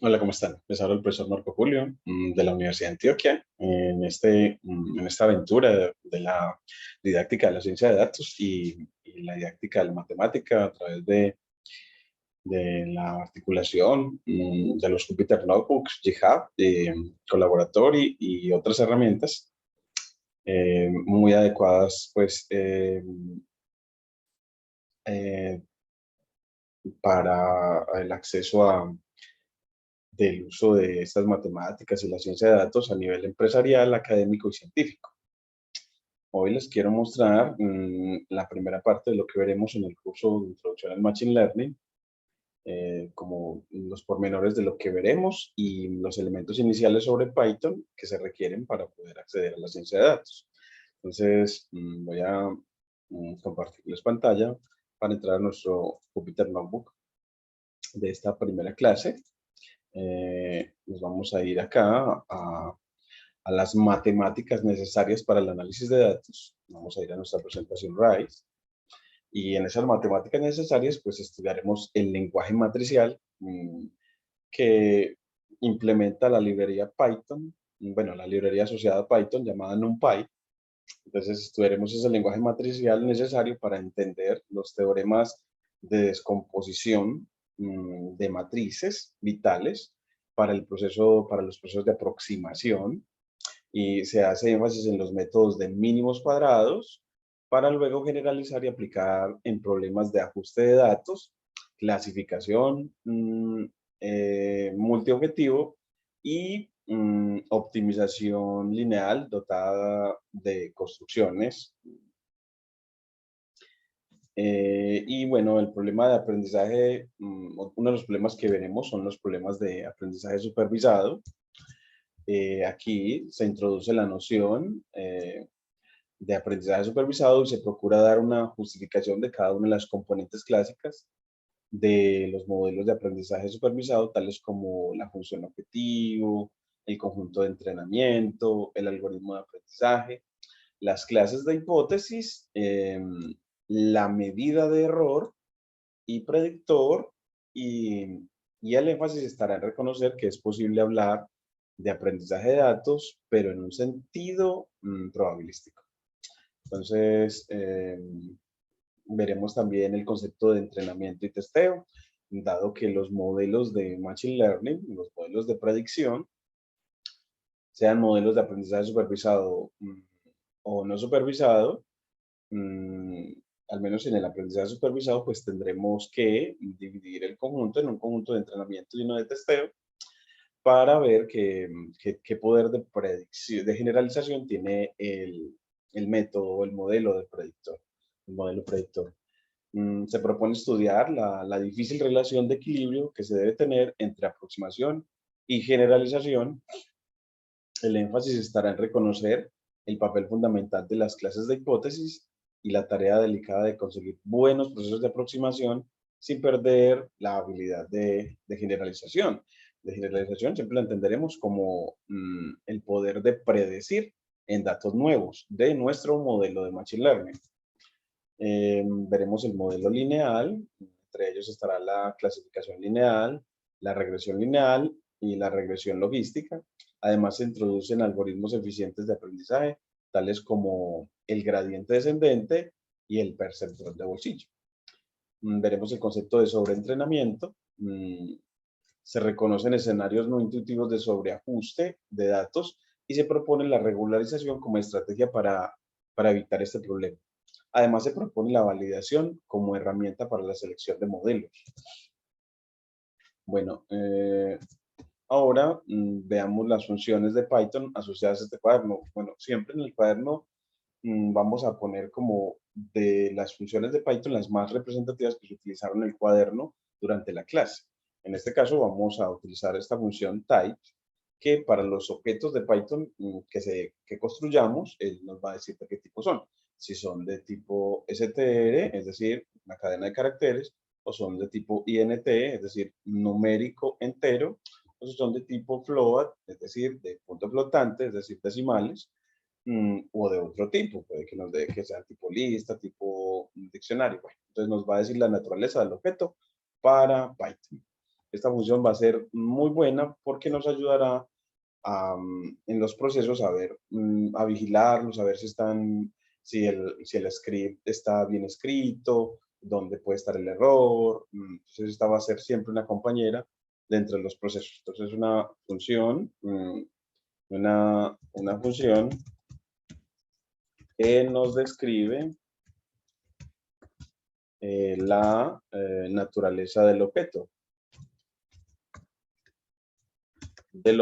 Hola, ¿cómo están? Les habla el profesor Marco Julio de la Universidad de Antioquia en esta aventura de la didáctica de la ciencia de datos y la didáctica de la matemática a través de la articulación de los Jupyter Notebooks, GitHub, Collaboratory y otras herramientas muy adecuadas pues, eh, para el acceso del uso de estas matemáticas y la ciencia de datos a nivel empresarial, académico y científico. Hoy les quiero mostrar la primera parte de lo que veremos en el curso de Introducción al Machine Learning, como los pormenores de lo que veremos y los elementos iniciales sobre Python que se requieren para poder acceder a la ciencia de datos. Entonces, voy a compartirles pantalla para entrar a nuestro Jupyter Notebook de esta primera clase. Nos vamos a ir acá a las matemáticas necesarias para el análisis de datos. Vamos a ir a nuestra presentación RISE. Y en esas matemáticas necesarias, pues estudiaremos el lenguaje matricial que implementa la librería Python, bueno, la librería asociada a Python llamada NumPy. Entonces estudiaremos ese lenguaje matricial necesario para entender los teoremas de descomposición de matrices vitales para para los procesos de aproximación, y se hace énfasis en los métodos de mínimos cuadrados para luego generalizar y aplicar en problemas de ajuste de datos, clasificación multiobjetivo y optimización lineal dotada de construcciones. Y bueno, el problema de aprendizaje, uno de los problemas que veremos son los problemas de aprendizaje supervisado. Aquí se introduce la noción de aprendizaje supervisado y se procura dar una justificación de cada una de las componentes clásicas de los modelos de aprendizaje supervisado, tales como la función objetivo, el conjunto de entrenamiento, el algoritmo de aprendizaje, las clases de hipótesis, la medida de error y predictor, y, y el énfasis estará en reconocer que es posible hablar de aprendizaje de datos, pero en un sentido probabilístico. Entonces, veremos también el concepto de entrenamiento y testeo, dado que los modelos de Machine Learning, los modelos de predicción, sean modelos de aprendizaje supervisado o no supervisado, mm, al menos en el aprendizaje supervisado, pues tendremos que dividir el conjunto en un conjunto de entrenamiento y uno de testeo para ver qué poder de predicción, de generalización tiene el método o el modelo de predictor, el modelo predictor. Se propone estudiar la difícil relación de equilibrio que se debe tener entre aproximación y generalización. El énfasis estará en reconocer el papel fundamental de las clases de hipótesis y la tarea delicada de conseguir buenos procesos de aproximación sin perder la habilidad de generalización. De generalización siempre la entenderemos como el poder de predecir en datos nuevos de nuestro modelo de Machine Learning. Veremos el modelo lineal, entre ellos estará la clasificación lineal, la regresión lineal y la regresión logística. Además, se introducen algoritmos eficientes de aprendizaje, tales como el gradiente descendente y el perceptrón de bolsillo. Veremos el concepto de sobreentrenamiento. Se reconocen escenarios no intuitivos de sobreajuste de datos y se propone la regularización como estrategia para evitar este problema. Además, se propone la validación como herramienta para la selección de modelos. Bueno, ahora veamos las funciones de Python asociadas a este cuaderno. Bueno, siempre en el cuaderno vamos a poner como de las funciones de Python las más representativas que se utilizaron en el cuaderno durante la clase. En este caso vamos a utilizar esta función type, que para los objetos de Python que construyamos, él nos va a decir de qué tipo son. Si son de tipo str, es decir, una cadena de caracteres, o son de tipo int, es decir, numérico entero, o si son de tipo float, es decir, de punto flotante, es decir, decimales, o de otro tipo, puede que nos dé que sea tipo lista, tipo diccionario. Bueno, entonces nos va a decir la naturaleza del objeto para Python. esta función va a ser muy buena porque nos ayudará en los procesos a ver, a vigilarlos, a ver si el script está bien escrito, dónde puede estar el error. Entonces, esta va a ser siempre una compañera dentro de los procesos. Entonces, una función que nos describe la naturaleza del objeto. De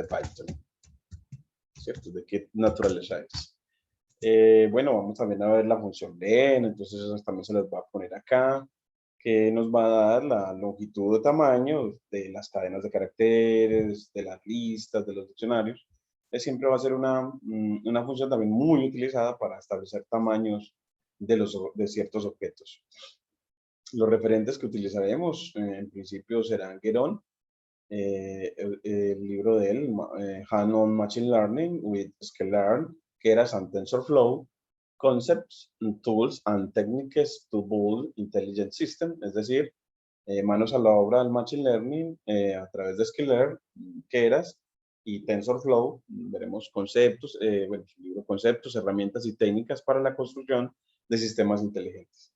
Python, ¿cierto? ¿De qué naturaleza es? Bueno, vamos también a ver la función len, entonces esas también se las va a poner acá, que nos va a dar la longitud de tamaño de las cadenas de caracteres, de las listas, de los diccionarios. Siempre va a ser una función también muy utilizada para establecer tamaños de ciertos objetos. Los referentes que utilizaremos en principio serán Geron, el libro de él, Hand on Machine Learning with Sklearn, Keras and TensorFlow, Concepts, Tools and Techniques to Build Intelligent System, es decir, manos a la obra del Machine Learning a través de Sklearn, Keras y TensorFlow. Veremos conceptos, bueno, su libro Conceptos, herramientas y técnicas para la construcción de sistemas inteligentes.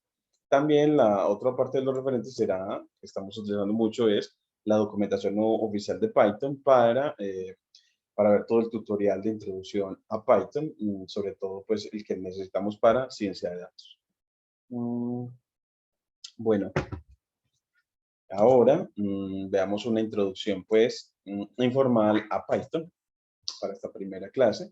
También la otra parte de los referentes será, que estamos utilizando mucho, es la documentación no oficial de Python para ver todo el tutorial de introducción a Python, sobre todo pues el que necesitamos para ciencia de datos. Bueno, ahora veamos una introducción pues informal a Python para esta primera clase.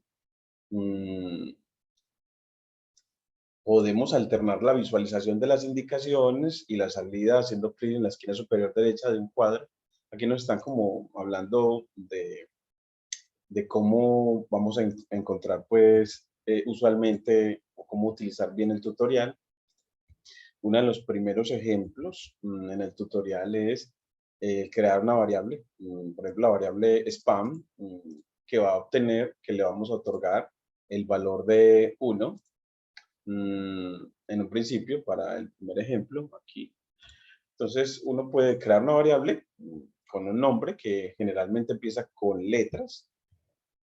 Podemos alternar la visualización de las indicaciones y la salida haciendo clic en la esquina superior derecha de un cuadro. Aquí nos están como hablando de cómo vamos a encontrar, pues, usualmente, o cómo utilizar bien el tutorial. Uno de los primeros ejemplos en el tutorial es crear una variable, por ejemplo, la variable spam, que va a obtener, que le vamos a otorgar el valor de 1 en un principio para el primer ejemplo aquí. Entonces, uno puede crear una variable con un nombre que generalmente empieza con letras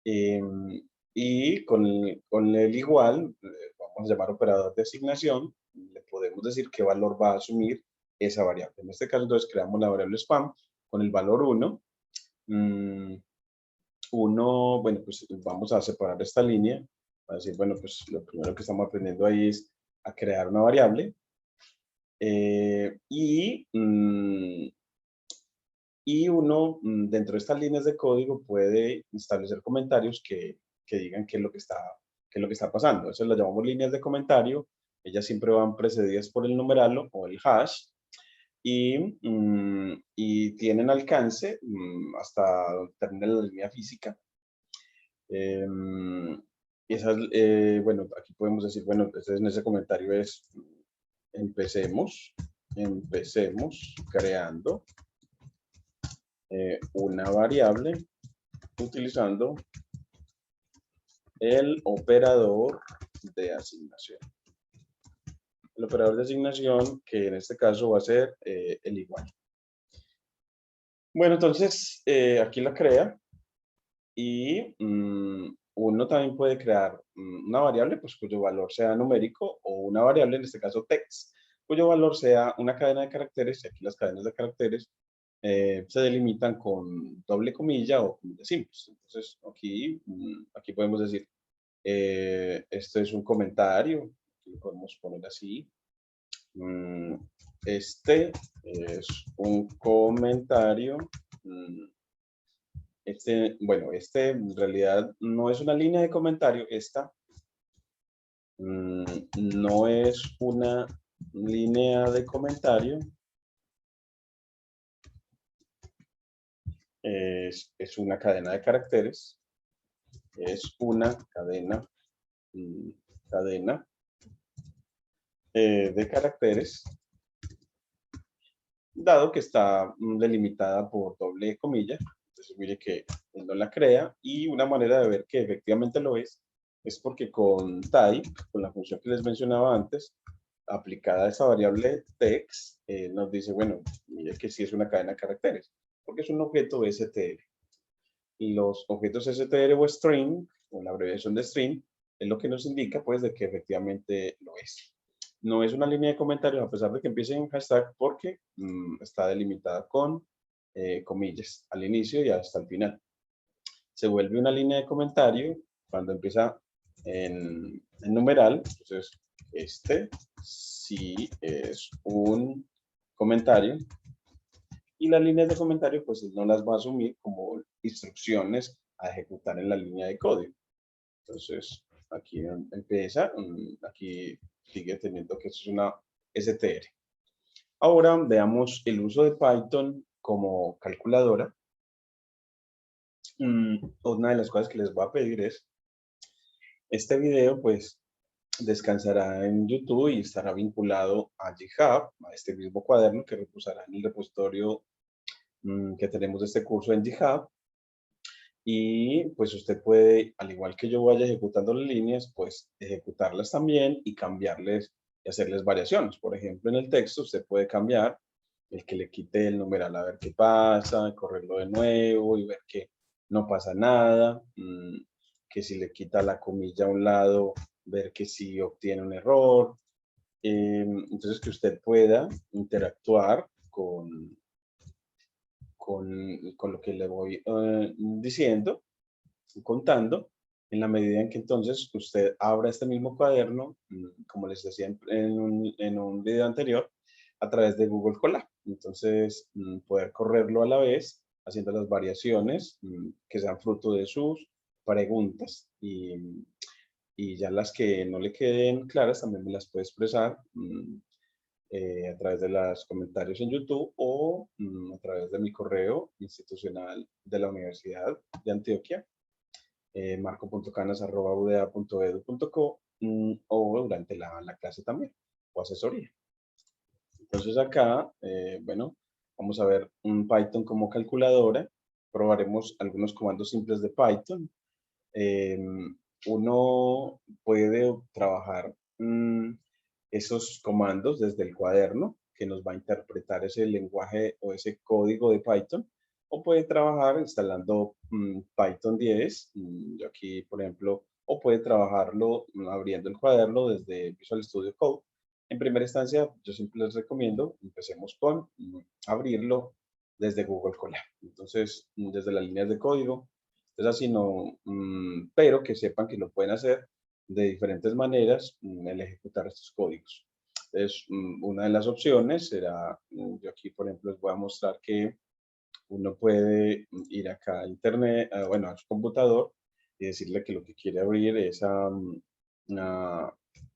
y con el igual, vamos a llamar operador de asignación, le podemos decir qué valor va a asumir esa variable. En este caso, entonces, creamos la variable spam con el valor 1. Bueno, pues vamos a separar esta línea. Va a decir, bueno, pues lo primero que estamos aprendiendo ahí es a crear una variable. Y uno, dentro de estas líneas de código, puede establecer comentarios que digan qué es lo que está pasando. Eso lo llamamos líneas de comentario. Ellas siempre van precedidas por el numeral o el hash. Y tienen alcance hasta donde termina la línea física. Bueno, aquí podemos decir, bueno, entonces en ese comentario es, empecemos creando una variable utilizando el operador de asignación. El operador de asignación, que en este caso va a ser el igual. Bueno, entonces aquí la crea y uno también puede crear una variable pues, cuyo valor sea numérico o una variable, en este caso text, cuyo valor sea una cadena de caracteres, y aquí las cadenas de caracteres se delimitan con doble comilla o comillas simples. Entonces, aquí podemos decir, esto es un comentario, lo podemos poner así. Este es un comentario. Bueno, en realidad no es una línea de comentario. Esta no es una línea de comentario. Es una cadena de caracteres. Es una cadena de caracteres, dado que está delimitada por doble comilla. Entonces, mire que él no la crea, y una manera de ver que efectivamente lo es porque con type, con la función que les mencionaba antes, aplicada a esa variable text, nos dice, bueno, mire que sí es una cadena de caracteres, porque es un objeto str. Y los objetos str o string, o la abreviación de string, es lo que nos indica, pues, de que efectivamente lo es. No es una línea de comentarios, a pesar de que empiece en hashtag, porque está delimitada con comillas al inicio y hasta el final. Se vuelve una línea de comentario cuando empieza en numeral. Entonces, este sí es un comentario. Y las líneas de comentario, pues no las va a asumir como instrucciones a ejecutar en la línea de código. Entonces, aquí empieza, aquí sigue teniendo que es una str. Ahora veamos el uso de Python como calculadora. Una de las cosas que les voy a pedir es, este video pues descansará en YouTube y estará vinculado a GitHub, a este mismo cuaderno que reposará en el repositorio que tenemos de este curso en GitHub. Y pues usted puede, al igual que yo vaya ejecutando las líneas, pues ejecutarlas también y cambiarles y hacerles variaciones. Por ejemplo, en el texto usted puede cambiar el que le quite el numeral a ver qué pasa, correrlo de nuevo y ver que no pasa nada, que si le quita la comilla a un lado, ver que sí obtiene un error. Entonces que usted pueda interactuar con lo que le voy diciendo, contando, en la medida en que entonces usted abra este mismo cuaderno, como les decía en un video anterior, a través de Google Colab. Entonces, poder correrlo a la vez, haciendo las variaciones que sean fruto de sus preguntas y ya las que no le queden claras también me las puede expresar a través de los comentarios en YouTube o a través de mi correo institucional de la Universidad de Antioquia, marco.canas@uda.edu.co, o durante la clase también, o asesoría. Entonces acá, bueno, vamos a ver un Python como calculadora. Probaremos algunos comandos simples de Python. Uno puede trabajar esos comandos desde el cuaderno que nos va a interpretar ese lenguaje o ese código de Python, o puede trabajar instalando Python 10, yo aquí por ejemplo, o puede trabajarlo abriendo el cuaderno desde Visual Studio Code. En primera instancia, yo siempre les recomiendo, empecemos con abrirlo desde Google Colab. Entonces, desde las líneas de código, es así, no, pero que sepan que lo pueden hacer de diferentes maneras el ejecutar estos códigos. Entonces, una de las opciones será, yo aquí por ejemplo les voy a mostrar que uno puede ir acá a internet, bueno, a su computador y decirle que lo que quiere abrir es a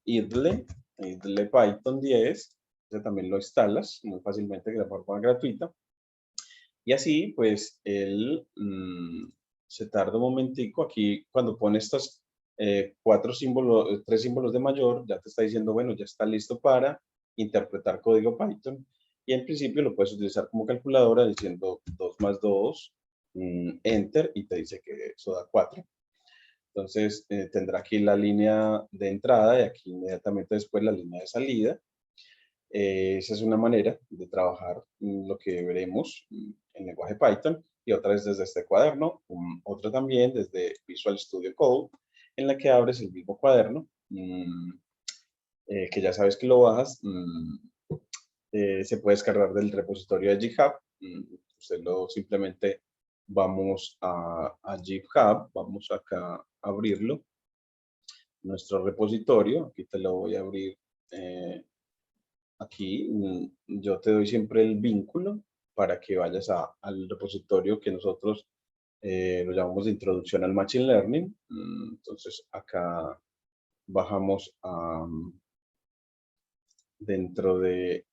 idle Python 10, ese también lo instalas muy fácilmente de forma gratuita. Y así, pues, él se tarda un momentico. Aquí, cuando pone estos cuatro símbolos, tres símbolos de mayor, ya te está diciendo, bueno, ya está listo para interpretar código Python. Y en principio lo puedes utilizar como calculadora diciendo 2 más 2, enter, y te dice que eso da 4. Entonces, tendrá aquí la línea de entrada y aquí inmediatamente después la línea de salida. Esa es una manera de trabajar lo que veremos en lenguaje Python, y otra es desde este cuaderno, otra también desde Visual Studio Code, en la que abres el mismo cuaderno, que ya sabes que lo bajas, se puede descargar del repositorio de GitHub. Usted lo simplemente vamos a GitHub, vamos acá a abrirlo, nuestro repositorio, aquí te lo voy a abrir. Aquí yo te doy siempre el vínculo para que vayas al repositorio que nosotros lo llamamos de introducción al Machine Learning. Entonces acá bajamos dentro de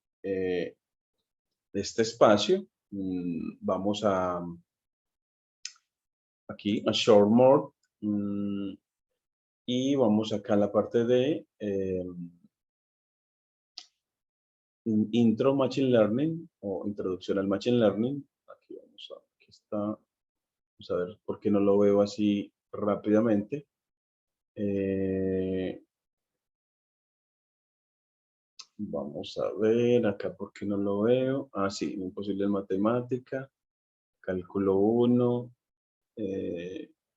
este espacio. Vamos aquí a Short More, y vamos acá a la parte de Intro Machine Learning o Introducción al Machine Learning. Aquí aquí está. Vamos a ver por qué no lo veo así rápidamente. Vamos a ver acá porque no lo veo. Ah, sí, imposible en matemática. Cálculo 1.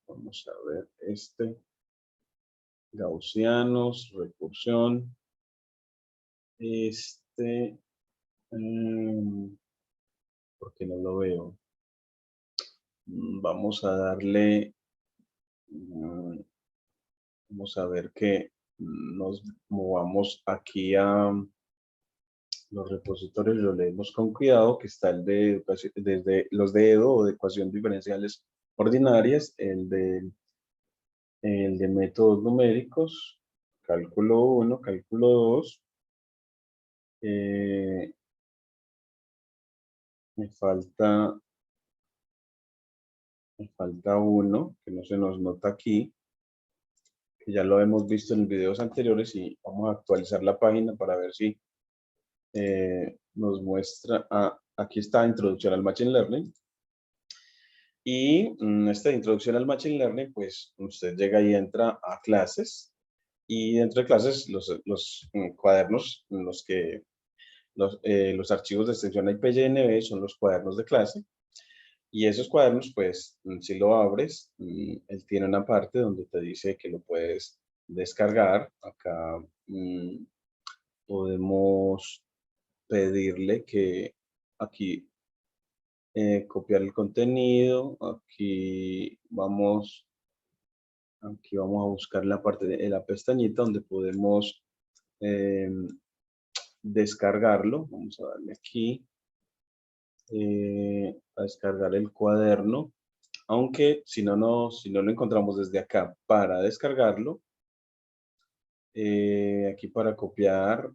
Vamos a ver este. Gaussianos, recursión. Este. Porque no lo veo. Vamos a darle. Vamos a ver que nos movamos aquí a los repositorios, lo leemos con cuidado, que está el de educación, desde los de EDO o de ecuación diferenciales ordinarias, el de métodos numéricos, cálculo 1, cálculo 2. Me falta uno que no se nos nota aquí, que ya lo hemos visto en videos anteriores y vamos a actualizar la página para ver si nos muestra, aquí está Introducción al Machine Learning. Y esta introducción al Machine Learning, pues usted llega y entra a clases y dentro de clases los cuadernos, los archivos de extensión IPYNB son los cuadernos de clase. Y esos cuadernos, pues, si lo abres, él tiene una parte donde te dice que lo puedes descargar. Acá podemos pedirle que aquí copiar el contenido. Aquí vamos a buscar la parte de la pestañita donde podemos descargarlo. Vamos a darle aquí a descargar el cuaderno. Aunque si no lo encontramos desde acá para descargarlo, aquí para copiar,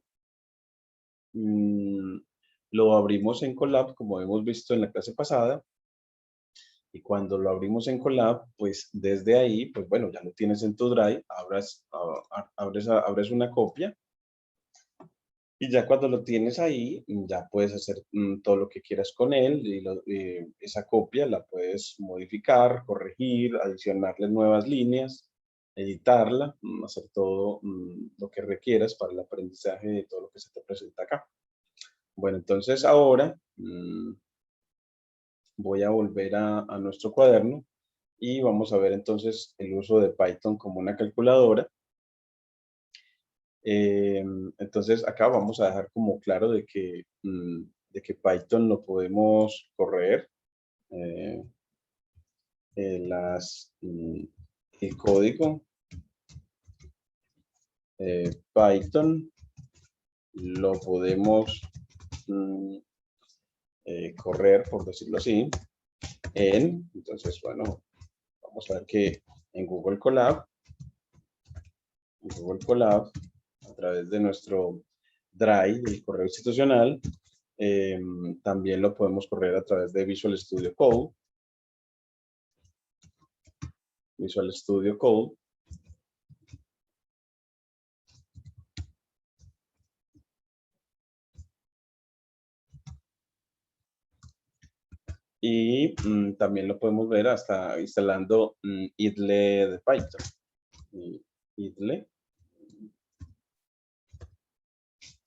lo abrimos en Colab, como hemos visto en la clase pasada. Y cuando lo abrimos en Colab, pues desde ahí, pues bueno, ya lo tienes en tu Drive, abres una copia y ya cuando lo tienes ahí, ya puedes hacer todo lo que quieras con él y esa copia la puedes modificar, corregir, adicionarle nuevas líneas, editarla, hacer todo lo que requieras para el aprendizaje de todo lo que se te presenta acá. Bueno, entonces ahora voy a volver a nuestro cuaderno y vamos a ver entonces el uso de Python como una calculadora. Entonces acá vamos a dejar como claro de que Python lo podemos correr. eh, el código Python lo podemos correr, por decirlo así, entonces bueno, vamos a ver que en Google Colab, a través de nuestro Drive, del correo institucional, también lo podemos correr a través de Visual Studio Code. Visual Studio Code. Y también lo podemos ver hasta instalando idle de Python. idle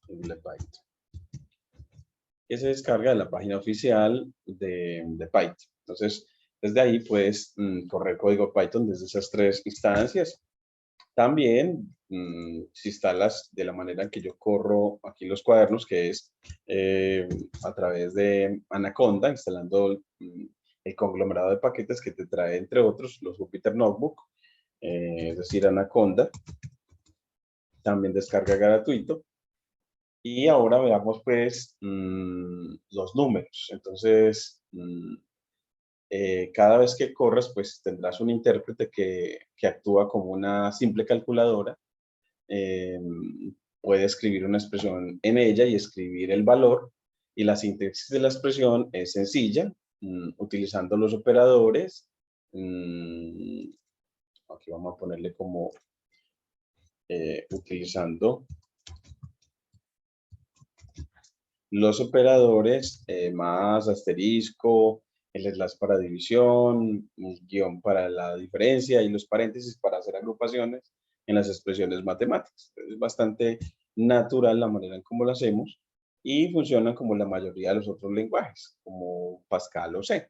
Python. Que se descarga de la página oficial de Python. Entonces, desde ahí puedes correr código Python desde esas tres instancias. También, si instalas de la manera en que yo corro aquí los cuadernos, que es a través de Anaconda, instalando el conglomerado de paquetes que te trae, entre otros, los Jupyter Notebook, es decir, Anaconda, también descarga gratuito. Y ahora veamos, pues, los números. Entonces, cada vez que corras, pues tendrás un intérprete que actúa como una simple calculadora. Puede escribir una expresión en ella y escribir el valor. Y la sintaxis de la expresión es sencilla, utilizando los operadores. Aquí vamos a ponerle como utilizando los operadores, más asterisco, el slash para división, el guión para la diferencia y los paréntesis para hacer agrupaciones en las expresiones matemáticas. Es bastante natural la manera en cómo lo hacemos y funcionan como la mayoría de los otros lenguajes, como Pascal o C.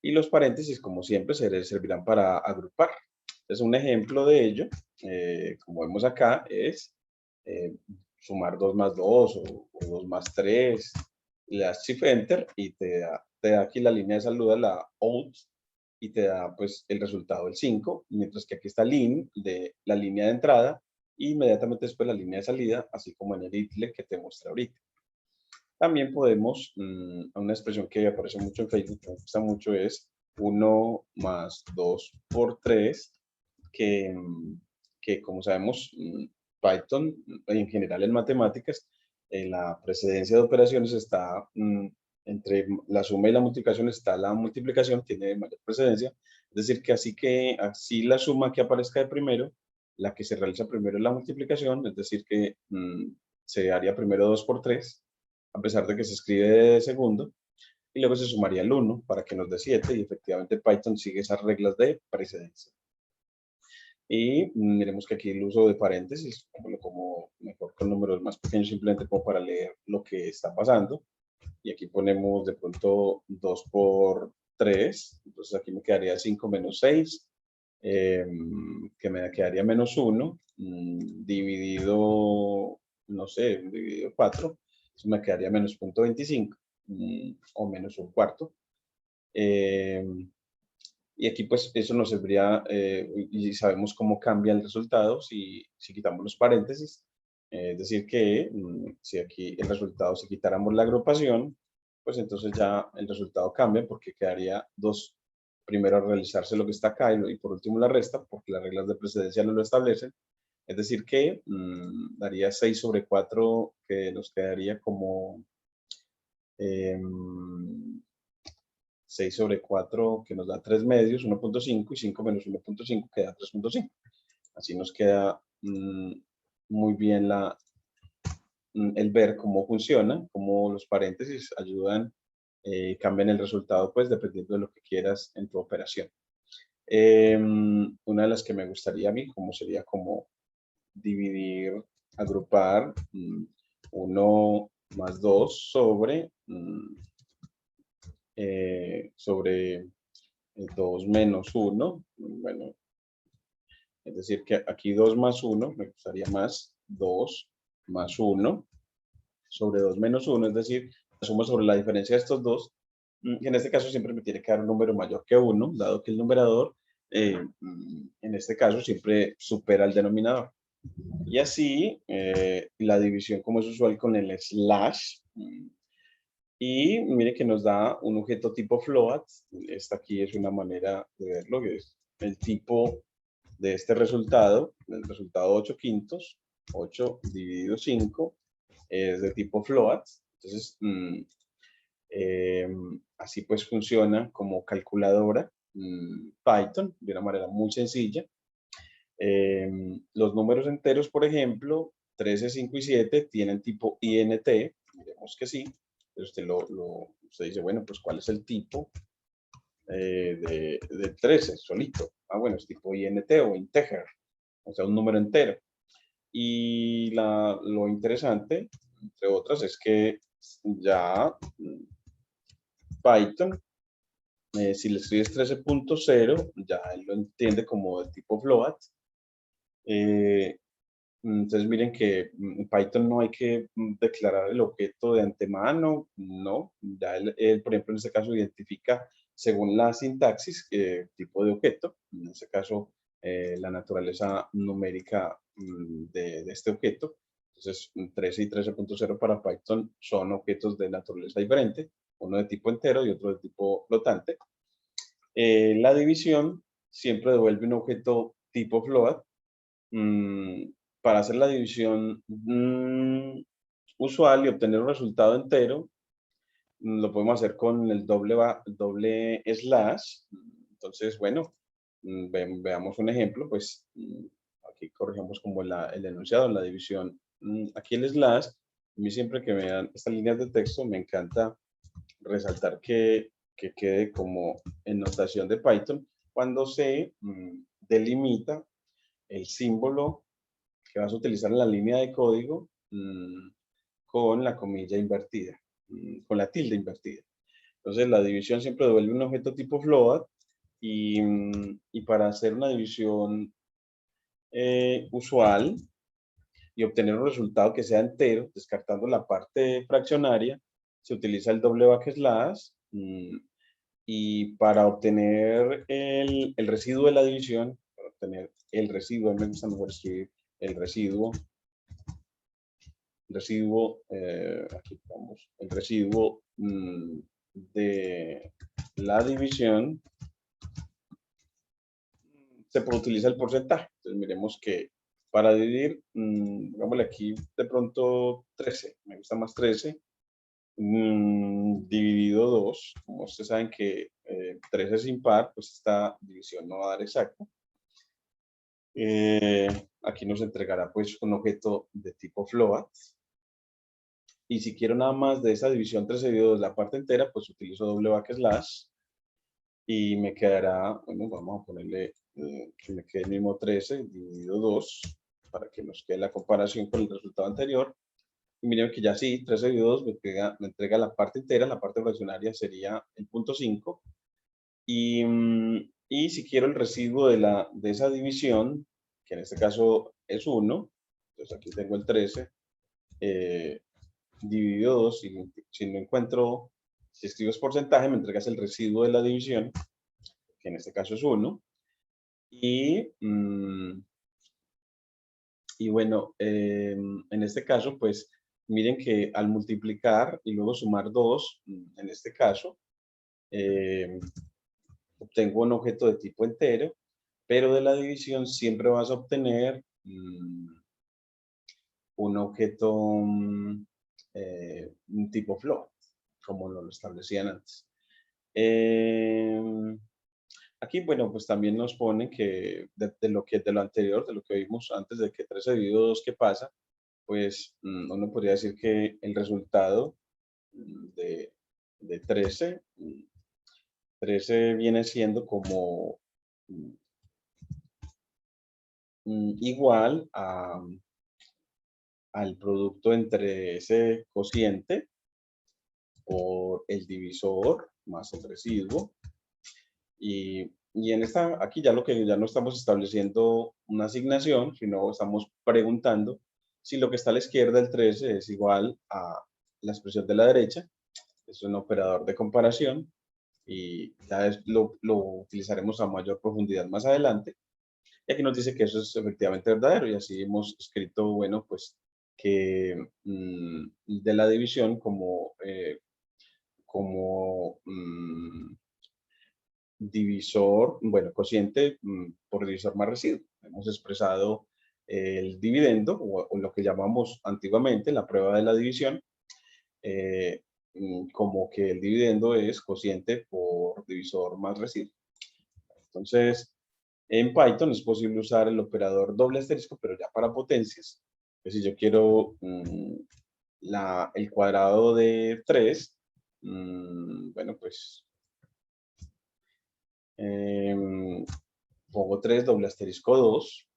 Y los paréntesis, como siempre, servirán para agrupar. Entonces, un ejemplo de ello, como vemos acá, es eh, sumar 2 más 2 o 2 más 3. Le das Shift Enter y te da aquí la línea de salida, la out, y te da pues el resultado del 5, mientras que aquí está lin de la línea de entrada y inmediatamente después la línea de salida, así como en el itle que te mostré ahorita. También podemos, una expresión que aparece mucho en Facebook, que me gusta mucho, es 1 más 2 por 3, que, que como sabemos, Python, en general en matemáticas, en la precedencia de operaciones está entre la suma y la multiplicación, está la multiplicación, tiene mayor precedencia, es decir, que así la suma que aparezca de primero, la que se realiza primero es la multiplicación, es decir, que se haría primero 2 por 3, a pesar de que se escribe de segundo, y luego se sumaría el 1 para que nos dé 7, y efectivamente Python sigue esas reglas de precedencia. Y miremos que aquí el uso de paréntesis, como mejor con números más pequeños, simplemente como para leer lo que está pasando. Y aquí ponemos de pronto 2 por 3, entonces aquí me quedaría 5 menos 6, que me quedaría menos 1, dividido, no sé, dividido 4, eso me quedaría menos 0.25 o menos un cuarto. Y aquí pues eso nos serviría, y sabemos cómo cambia el resultado si quitamos los paréntesis. Es decir que si aquí el resultado, si quitáramos la agrupación, pues entonces ya el resultado cambia porque quedaría 2, primero realizarse lo que está acá y por último la resta, porque las reglas de precedencia no lo establecen. Es decir que daría 6 sobre 4, que nos quedaría como 6 sobre 4, que nos da 3 medios, 1.5, y 5 menos 1.5 queda 3.5. Así nos queda muy bien el ver cómo funciona, cómo los paréntesis ayudan, cambian el resultado, pues dependiendo de lo que quieras en tu operación. Una de las que me gustaría a mí, como sería como dividir, agrupar 1 más 2 sobre 2 menos 1, bueno, es decir que aquí 2 más 1, me gustaría más 2 más 1 sobre 2 menos 1, es decir, la suma sobre la diferencia de estos dos, que en este caso siempre me tiene que dar un número mayor que 1, dado que el numerador, en este caso, siempre supera el denominador. Y así, la división como es usual con el slash, y mire que nos da un objeto tipo float. Esta aquí es una manera de verlo, que es el tipo de este resultado, el resultado 8 quintos, 8 dividido 5, es de tipo float. Entonces, así pues funciona como calculadora Python de una manera muy sencilla. Los números enteros, por ejemplo, 13, 5 y 7 tienen tipo INT, miremos que sí, pero usted dice, bueno, pues ¿cuál es el tipo de 13 solito? Ah, bueno, es tipo INT o integer, o sea, un número entero. Y lo interesante, entre otras, es que ya Python, si le escribes 13.0, ya él lo entiende como de tipo float. Entonces miren que en Python no hay que declarar el objeto de antemano, no. Ya él, por ejemplo, en este caso identifica según la sintaxis tipo de objeto, en este caso la naturaleza numérica de este objeto. Entonces 13 y 13.0 para Python son objetos de naturaleza diferente, uno de tipo entero y otro de tipo flotante. La división siempre devuelve un objeto tipo float. Para hacer la división usual y obtener un resultado entero, lo podemos hacer con el doble slash. Entonces, bueno, veamos un ejemplo, pues aquí corregimos como el enunciado, la división. Aquí el slash, a mí siempre que me dan estas líneas de texto, me encanta resaltar que quede como en notación de Python cuando se delimita el símbolo que vas a utilizar en la línea de código con la comilla invertida, con la tilde invertida. Entonces la división siempre devuelve un objeto tipo float y para hacer una división usual y obtener un resultado que sea entero, descartando la parte fraccionaria, se utiliza el doble backslash. Y para obtener el residuo de la división, para obtener el residuo, a mí me gusta mejor escribir el residuo, aquí vamos, el residuo de la división, se puede utilizar el porcentaje. Entonces miremos que para dividir, digámosle aquí de pronto 13, me gusta más 13, dividido 2, como ustedes saben que 13 es impar, pues esta división no va a dar exacto. Aquí nos entregará pues un objeto de tipo float. Y si quiero nada más de esa división 13 dividido 2, la parte entera, pues utilizo doble backslash y me quedará, bueno, vamos a ponerle que me quede el mismo 13 dividido 2 para que nos quede la comparación con el resultado anterior. Y miren que ya sí, 13 dividido 2 me entrega la parte entera, la parte fraccionaria sería el punto 5. Y si quiero el residuo de esa división, que en este caso es 1, entonces aquí tengo el 13 dividido 2, si no encuentro, si escribes porcentaje, me entregas el residuo de la división, que en este caso es 1. Y bueno, en este caso, pues miren que al multiplicar y luego sumar 2, en este caso, obtengo un objeto de tipo entero, pero de la división siempre vas a obtener un objeto un tipo float, como lo establecían antes. Aquí, bueno, pues también nos pone que de lo anterior, de lo que vimos antes de que 13 dividido 2, ¿qué pasa? Pues uno podría decir que el resultado de, de 13, 13 viene siendo como igual al producto entre ese cociente por el divisor más el residuo. Y en esta, aquí ya lo que ya no estamos estableciendo una asignación, sino estamos preguntando si lo que está a la izquierda del 13 es igual a la expresión de la derecha. Es un operador de comparación y ya lo utilizaremos a mayor profundidad más adelante. Y aquí nos dice que eso es efectivamente verdadero y así hemos escrito, bueno, pues que de la división como divisor, bueno, cociente por divisor más residuo. Hemos expresado el dividendo o lo que llamamos antiguamente la prueba de la división, como que el dividendo es cociente por divisor más residuo. Entonces, en Python es posible usar el operador doble asterisco, pero ya para potencias. Pues si yo quiero el cuadrado de 3, bueno, pues pongo 3 doble asterisco 2.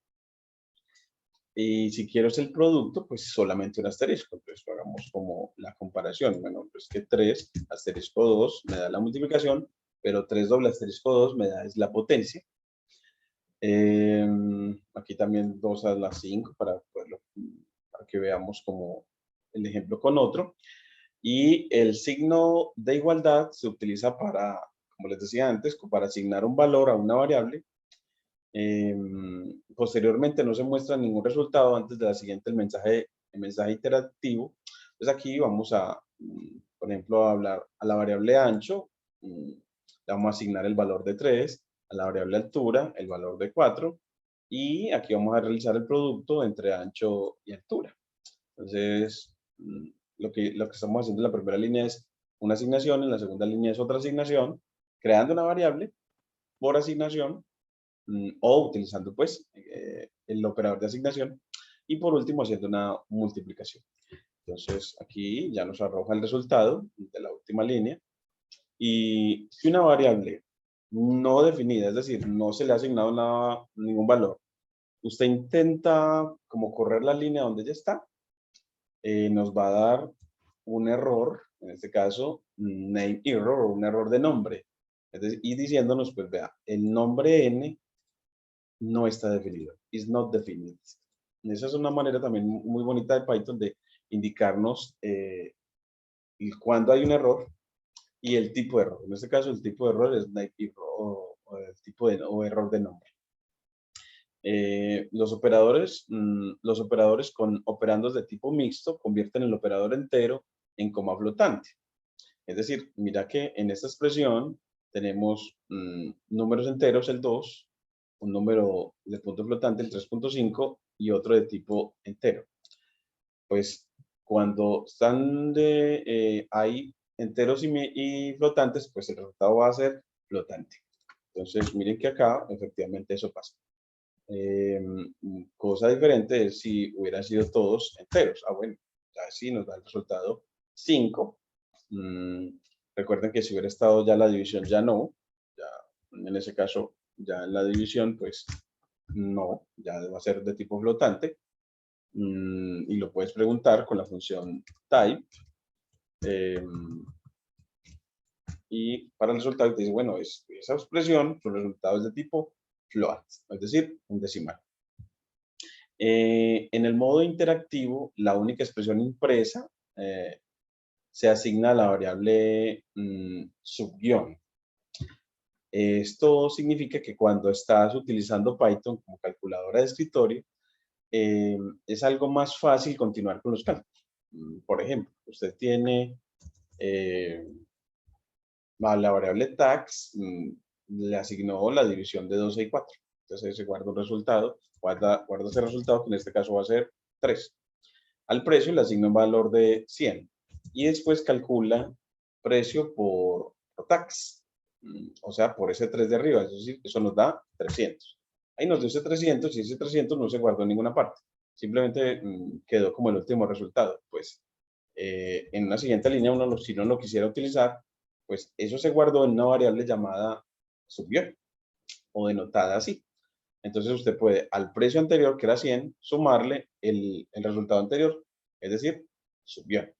Y si quiero es el producto, pues solamente un asterisco. Entonces hagamos como la comparación. Bueno, pues que 3 asterisco 2 me da la multiplicación, pero 3 doble asterisco 2 me da es la potencia. Aquí también 2 a la 5 para que veamos como el ejemplo con otro. Y el signo de igualdad se utiliza para, como les decía antes, para asignar un valor a una variable. Posteriormente no se muestra ningún resultado antes de la siguiente, el mensaje iterativo. Entonces aquí vamos a, por ejemplo, a hablar a la variable ancho, le vamos a asignar el valor de 3, a la variable altura, el valor de 4, y aquí vamos a realizar el producto entre ancho y altura. Entonces, lo que estamos haciendo en la primera línea es una asignación, en la segunda línea es otra asignación, creando una variable por asignación, o utilizando pues el operador de asignación y por último haciendo una multiplicación. Entonces aquí ya nos arroja el resultado de la última línea y si una variable no definida, es decir, no se le ha asignado ningún valor, usted intenta como correr la línea donde ya está, nos va a dar un error, en este caso, name error, o un error de nombre. Es decir, y diciéndonos, pues vea, el nombre n no está definido. Is not defined. Esa es una manera también muy bonita de Python de indicarnos cuándo hay un error y el tipo de error. En este caso, el tipo de error es name error o el tipo de o error de nombre. Los operadores con operandos de tipo mixto convierten el operador entero en coma flotante. Es decir, mira que en esta expresión tenemos números enteros, el 2, un número de punto flotante, el 3.5, y otro de tipo entero. Pues cuando hay enteros y flotantes, pues el resultado va a ser flotante. Entonces, miren que acá efectivamente eso pasa. Cosa diferente es si hubieran sido todos enteros. Bueno, ya sí nos da el resultado 5. Recuerden que si hubiera estado ya la división, ya no. Ya, en ese caso, ya en la división, pues no, ya va a ser de tipo flotante. Y lo puedes preguntar con la función type. Y para el resultado te dice, bueno, esa expresión, su resultado es de tipo float, es decir, un decimal. En el modo interactivo, la única expresión impresa se asigna a la variable subguión. Esto significa que cuando estás utilizando Python como calculadora de escritorio, es algo más fácil continuar con los cálculos. Por ejemplo, usted tiene a la variable tax, le asignó la división de 12 y 4. Entonces se guarda un resultado, guarda ese resultado, que en este caso va a ser 3. Al precio le asigna un valor de 100 y después calcula precio por tax, o sea, por ese 3 de arriba, es decir, eso nos da 300. Ahí nos dio ese 300 y ese 300 no se guardó en ninguna parte, simplemente quedó como el último resultado. Pues en una siguiente línea, si no lo quisiera utilizar, pues eso se guardó en una variable llamada subguión o denotada así. Entonces usted puede al precio anterior, que era 100, sumarle el resultado anterior, es decir, subguión.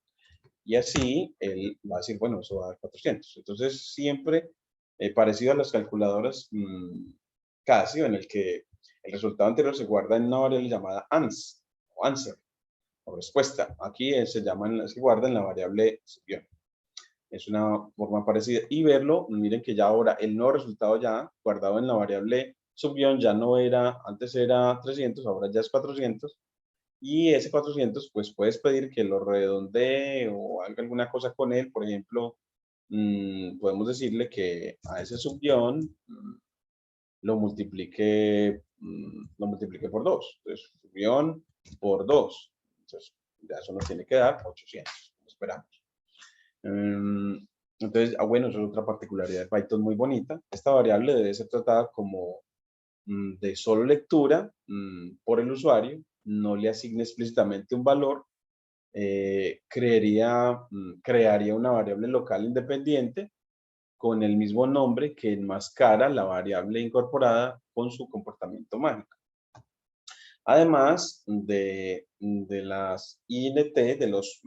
Y así él va a decir, bueno, eso va a dar 400. Entonces siempre parecido a las calculadoras casi, en el que el resultado anterior se guarda en una variable llamada answer o respuesta. Aquí se guarda en la variable subguión. Es una forma parecida. Y verlo, miren que ya ahora el nuevo resultado ya guardado en la variable subguión ya no era, antes era 300, ahora ya es 400. Y ese 400, pues puedes pedir que lo redondee o haga alguna cosa con él. Por ejemplo, podemos decirle que a ese subguión lo multiplique por 2. Entonces, subguión por 2. Entonces, ya eso nos tiene que dar 800. Esperamos. Entonces, bueno, eso es otra particularidad de Python muy bonita. Esta variable debe ser tratada como de solo lectura por el usuario, no le asigne explícitamente un valor, crearía una variable local independiente con el mismo nombre que enmascara la variable incorporada con su comportamiento mágico. Además de las INT, de los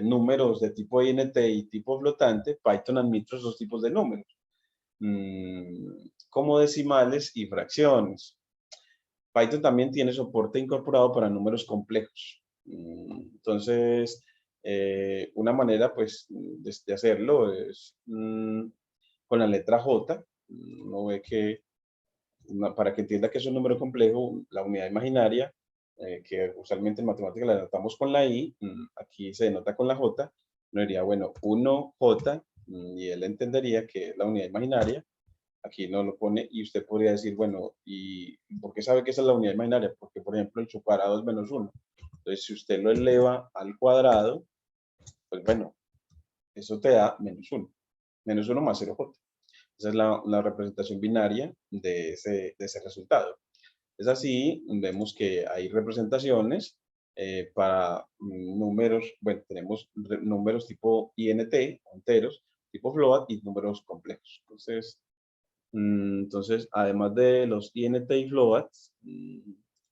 números de tipo INT y tipo flotante, Python admite dos tipos de números, como decimales y fracciones. Python también tiene soporte incorporado para números complejos. Entonces, una manera pues de hacerlo es con la letra J. Uno ve que para que entienda que es un número complejo, la unidad imaginaria, que usualmente en matemáticas la denotamos con la I, aquí se denota con la J, no diría, bueno, 1J, y él entendería que es la unidad imaginaria, aquí no lo pone, y usted podría decir, bueno, ¿y por qué sabe que esa es la unidad imaginaria? Porque, por ejemplo, el su cuadrado es menos 1. Entonces, si usted lo eleva al cuadrado, pues bueno, eso te da menos 1. Menos 1 más 0J. Esa es la representación binaria de ese resultado. Es así, vemos que hay representaciones para números, bueno, tenemos números tipo INT, enteros, tipo float y números complejos. Entonces, además de los INT y floats,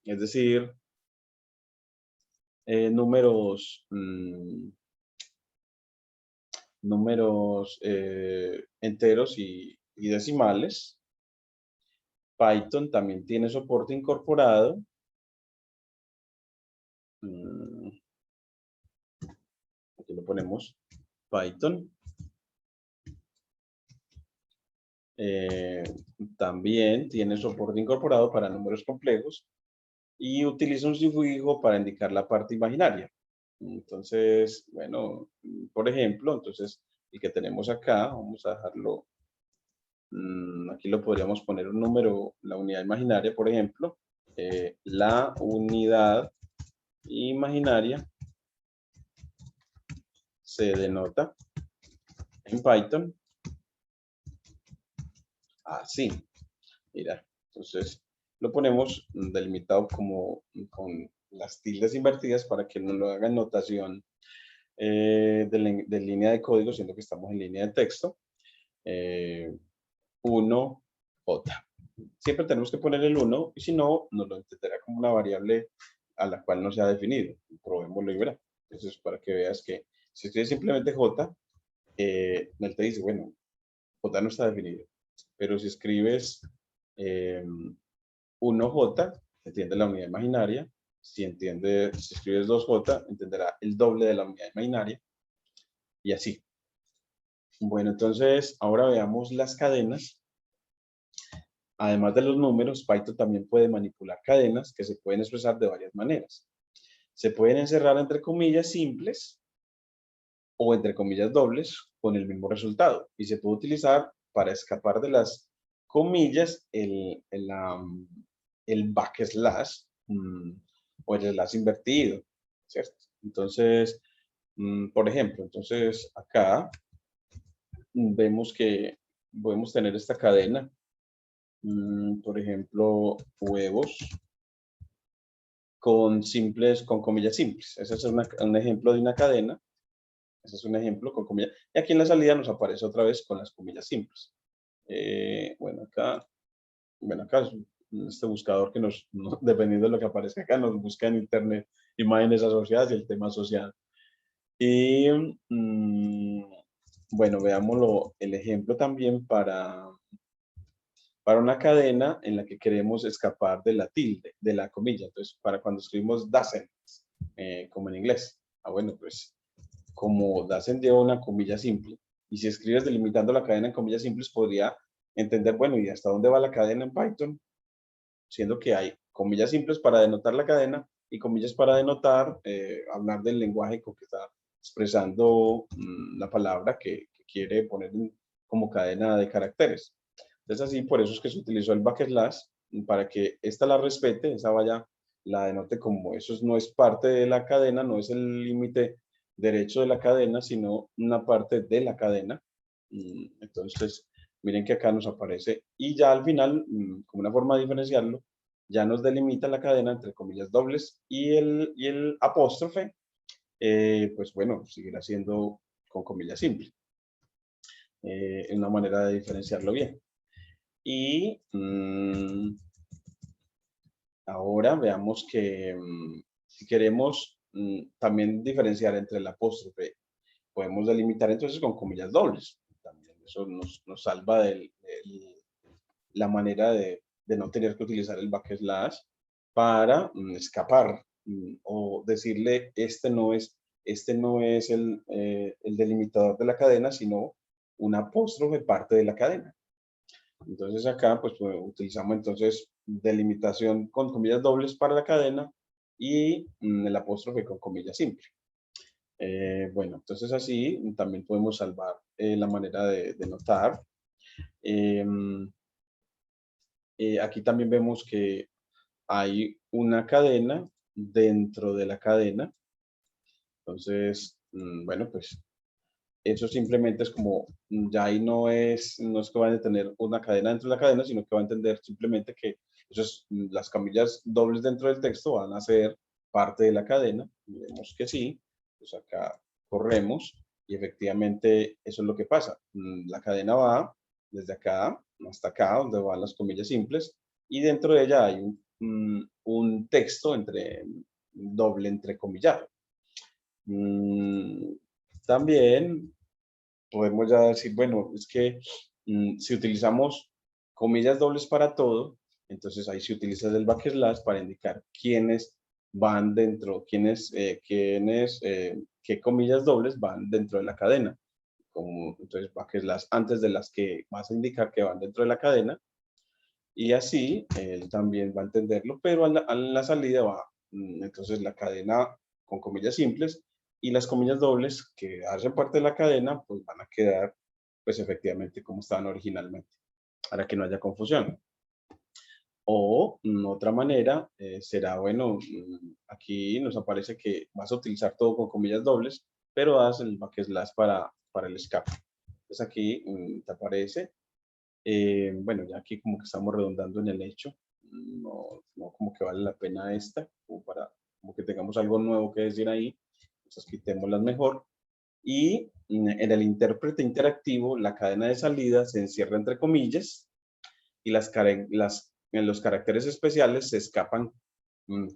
es decir, números, enteros y decimales. Python también tiene soporte incorporado. Aquí lo ponemos, Python. También tiene soporte incorporado para números complejos y utiliza un sufijo para indicar la parte imaginaria. Entonces, bueno, por ejemplo, entonces el que tenemos acá, vamos a dejarlo, aquí lo podríamos poner un número, la unidad imaginaria, por ejemplo, la unidad imaginaria se denota en Python así. Mira, entonces lo ponemos delimitado como con las tildes invertidas para que no lo haga en notación de línea de código, siendo que estamos en línea de texto. 1J. Siempre tenemos que poner el 1 y si no, nos lo entenderá como una variable a la cual no se ha definido. Probémoslo y verá. Entonces, para que veas que si escribes simplemente J, él te dice, bueno, J no está definido. Pero si escribes 1J, entiende la unidad imaginaria. Si escribes 2J, entenderá el doble de la unidad imaginaria. Y así. Bueno, entonces ahora veamos las cadenas. Además de los números, Python también puede manipular cadenas que se pueden expresar de varias maneras. Se pueden encerrar entre comillas simples o entre comillas dobles con el mismo resultado. Y se puede utilizar para escapar de las comillas el backslash o el slash invertido, ¿cierto? Entonces, por ejemplo, entonces acá vemos que podemos tener esta cadena. Por ejemplo, huevos con comillas simples. Ese es un ejemplo de una cadena. Ese es un ejemplo con comillas. Y aquí en la salida nos aparece otra vez con las comillas simples. Bueno, acá es este buscador que dependiendo de lo que aparezca acá, nos busca en internet imágenes asociadas y el tema asociado. Y bueno, veámoslo, el ejemplo también para una cadena en la que queremos escapar de la tilde, de la comilla. Entonces, para cuando escribimos doesn't, como en inglés. Bueno, pues como doesn't lleva una comilla simple, y si escribes delimitando la cadena en comillas simples, podría entender, bueno, ¿y hasta dónde va la cadena en Python? Siendo que hay comillas simples para denotar la cadena y comillas para denotar, hablar del lenguaje con que está expresando la palabra que quiere poner como cadena de caracteres. Entonces así, por eso es que se utilizó el backslash, para que esta la respete, esa vaya, la denote como eso no es parte de la cadena, no es el límite derecho de la cadena, sino una parte de la cadena. Entonces, miren que acá nos aparece, y ya al final, como una forma de diferenciarlo, ya nos delimita la cadena entre comillas dobles y el apóstrofe, pues bueno, seguirá siendo con comillas simples. Es una manera de diferenciarlo bien. Y ahora veamos que si queremos también diferenciar entre el apóstrofe, podemos delimitar entonces con comillas dobles. También eso nos salva de la manera de no tener que utilizar el backslash para escapar o decirle este no es el delimitador de la cadena, sino un apóstrofe parte de la cadena. Entonces acá pues utilizamos entonces delimitación con comillas dobles para la cadena y el apóstrofe con comillas simple. Bueno, entonces así también podemos salvar la manera de notar. Aquí también vemos que hay una cadena dentro de la cadena. Entonces, bueno, pues eso simplemente es como, ya ahí no es que van a tener una cadena dentro de la cadena, sino que va a entender simplemente que las comillas dobles dentro del texto van a ser parte de la cadena. Vemos que sí, pues acá corremos y efectivamente eso es lo que pasa. La cadena va desde acá hasta acá, donde van las comillas simples, y dentro de ella hay un texto entre doble entrecomillado. También podemos ya decir, bueno, es que si utilizamos comillas dobles para todo, entonces ahí se utiliza el backslash para indicar quiénes van dentro, qué comillas dobles van dentro de la cadena. Entonces, backslash antes de las que vas a indicar que van dentro de la cadena, y así él también va a entenderlo, pero a la salida va, entonces la cadena con comillas simples y las comillas dobles que hacen parte de la cadena, pues van a quedar, pues efectivamente como estaban originalmente, para que no haya confusión. O otra manera será, bueno, aquí nos aparece que vas a utilizar todo con comillas dobles, pero das el backslash para el escape. Entonces aquí te aparece, bueno, ya aquí como que estamos redondando en el hecho, no como que vale la pena esta, como que tengamos algo nuevo que decir ahí, entonces quitémoslas mejor. Y en el intérprete interactivo, la cadena de salida se encierra entre comillas y en los caracteres especiales se escapan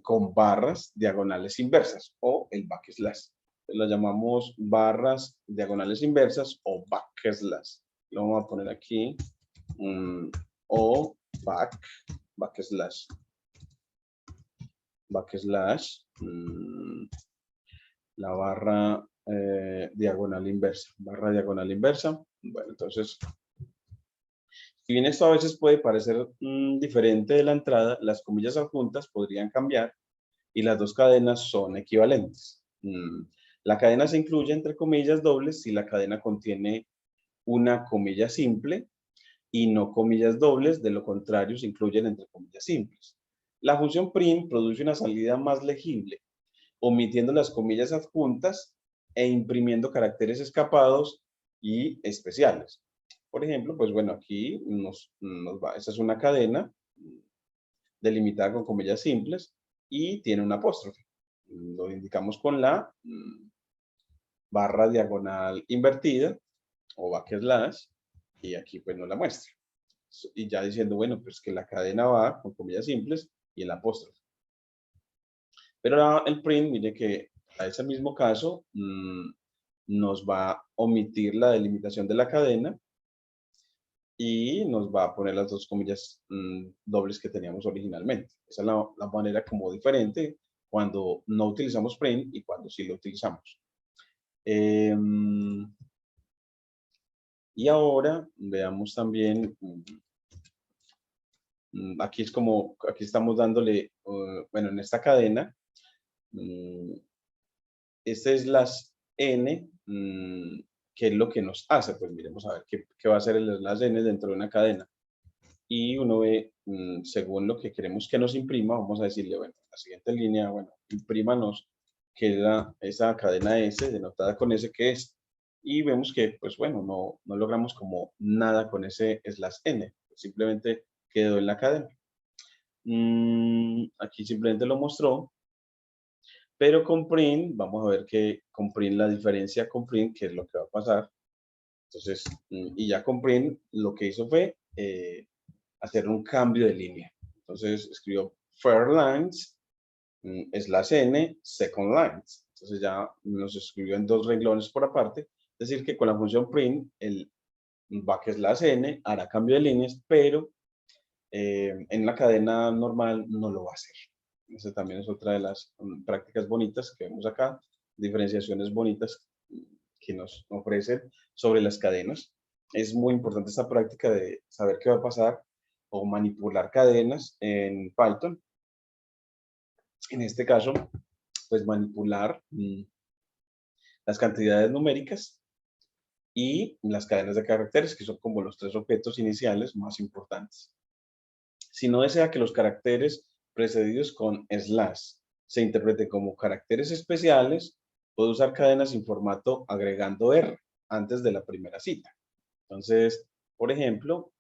con barras diagonales inversas o el backslash. Lo llamamos barras diagonales inversas o backslash. Lo vamos a poner aquí o backslash. La barra diagonal inversa. Barra diagonal inversa. Bueno, entonces si bien esto a veces puede parecer diferente de la entrada, las comillas adjuntas podrían cambiar y las dos cadenas son equivalentes. La cadena se incluye entre comillas dobles si la cadena contiene una comilla simple y no comillas dobles, de lo contrario se incluyen entre comillas simples. La función print produce una salida más legible, omitiendo las comillas adjuntas e imprimiendo caracteres escapados y especiales. Por ejemplo, pues bueno, aquí nos va, esta es una cadena delimitada con comillas simples y tiene un apóstrofe. Lo indicamos con la barra diagonal invertida o backslash y aquí pues nos la muestra. Y ya diciendo, bueno, pues que la cadena va con comillas simples y el apóstrofe. Pero ahora el print, mire que a ese mismo caso nos va a omitir la delimitación de la cadena y nos va a poner las dos comillas dobles que teníamos originalmente. Esa es la manera como diferente cuando no utilizamos print y cuando sí lo utilizamos. Y ahora veamos también, aquí es como, aquí estamos dándole, bueno, en esta cadena, esta es las n, ¿qué es lo que nos hace? Pues miremos a ver qué va a hacer el slash n dentro de una cadena. Y uno ve, según lo que queremos que nos imprima, vamos a decirle, bueno, la siguiente línea, bueno, imprímanos queda esa cadena S, denotada con S, que es. Y vemos que, pues bueno, no logramos como nada con ese slash n, simplemente quedó en la cadena. Aquí simplemente lo mostró, pero con print, vamos a ver que con print la diferencia con print, ¿qué es lo que va a pasar? Entonces, y ya con print lo que hizo fue hacer un cambio de línea. Entonces escribió first lines slash n second lines. Entonces ya nos escribió en dos renglones por aparte. Es decir, que con la función print, el backslash n hará cambio de líneas, pero en la cadena normal no lo va a hacer. Esa también es otra de las prácticas bonitas que vemos acá, diferenciaciones bonitas que nos ofrecen sobre las cadenas. Es muy importante esta práctica de saber qué va a pasar o manipular cadenas en Python. En este caso, pues manipular las cantidades numéricas y las cadenas de caracteres, que son como los tres objetos iniciales más importantes. Si no desea que los caracteres precedidos con slash se interpreten como caracteres especiales, puede usar cadenas sin formato agregando R antes de la primera cita. Entonces, por ejemplo,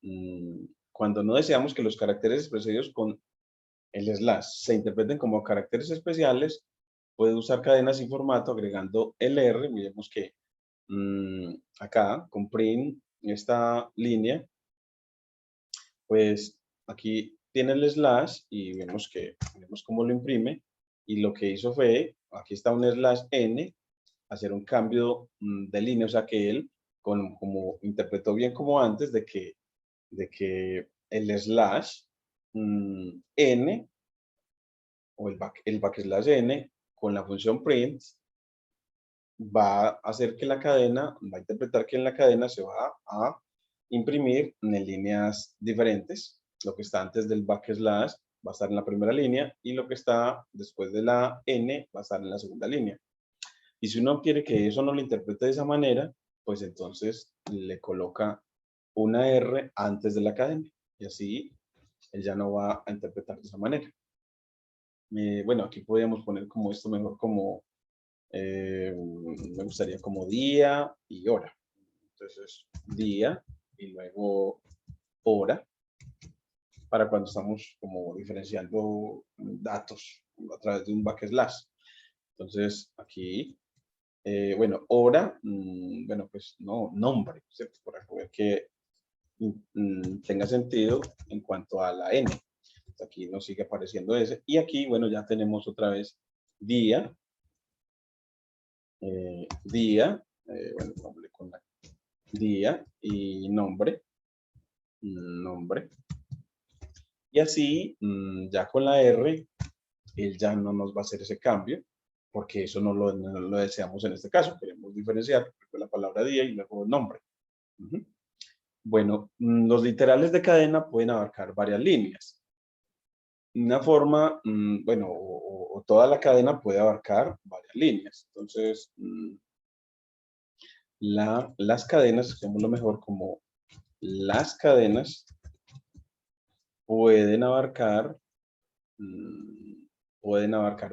cuando no deseamos que los caracteres precedidos con el slash se interpreten como caracteres especiales, puede usar cadenas sin formato agregando el R. Miremos que acá con print esta línea, pues aquí tiene el slash y vemos cómo lo imprime. y lo que hizo fue, aquí está un slash n, hacer un cambio de línea, o sea que él, como interpretó bien como antes, de que el slash n, o el backslash n, con la función print, va a hacer que la cadena, va a interpretar que en la cadena se va a imprimir en líneas diferentes. Lo que está antes del backslash va a estar en la primera línea y lo que está después de la n va a estar en la segunda línea. Y si uno quiere que eso no lo interprete de esa manera, pues entonces le coloca una R antes de la cadena. Y así él ya no va a interpretar de esa manera. Bueno, aquí podríamos poner como esto mejor como, me gustaría como día y hora. Entonces, día y luego hora, para cuando estamos como diferenciando datos a través de un backslash. Entonces, aquí bueno, hora, bueno, pues no, nombre, ¿cierto? Para poder que tenga sentido en cuanto a la N. Aquí nos sigue apareciendo ese. Y aquí, bueno, ya tenemos otra vez día, bueno, nombre con la día y nombre, nombre. Y así, ya con la R, él ya no nos va a hacer ese cambio, porque eso no lo deseamos en este caso. Queremos diferenciar la palabra día y luego nombre. Bueno, los literales de cadena pueden abarcar varias líneas. Una forma, bueno, o toda la cadena puede abarcar varias líneas. Entonces, las cadenas, lo mejor como las cadenas pueden abarcar,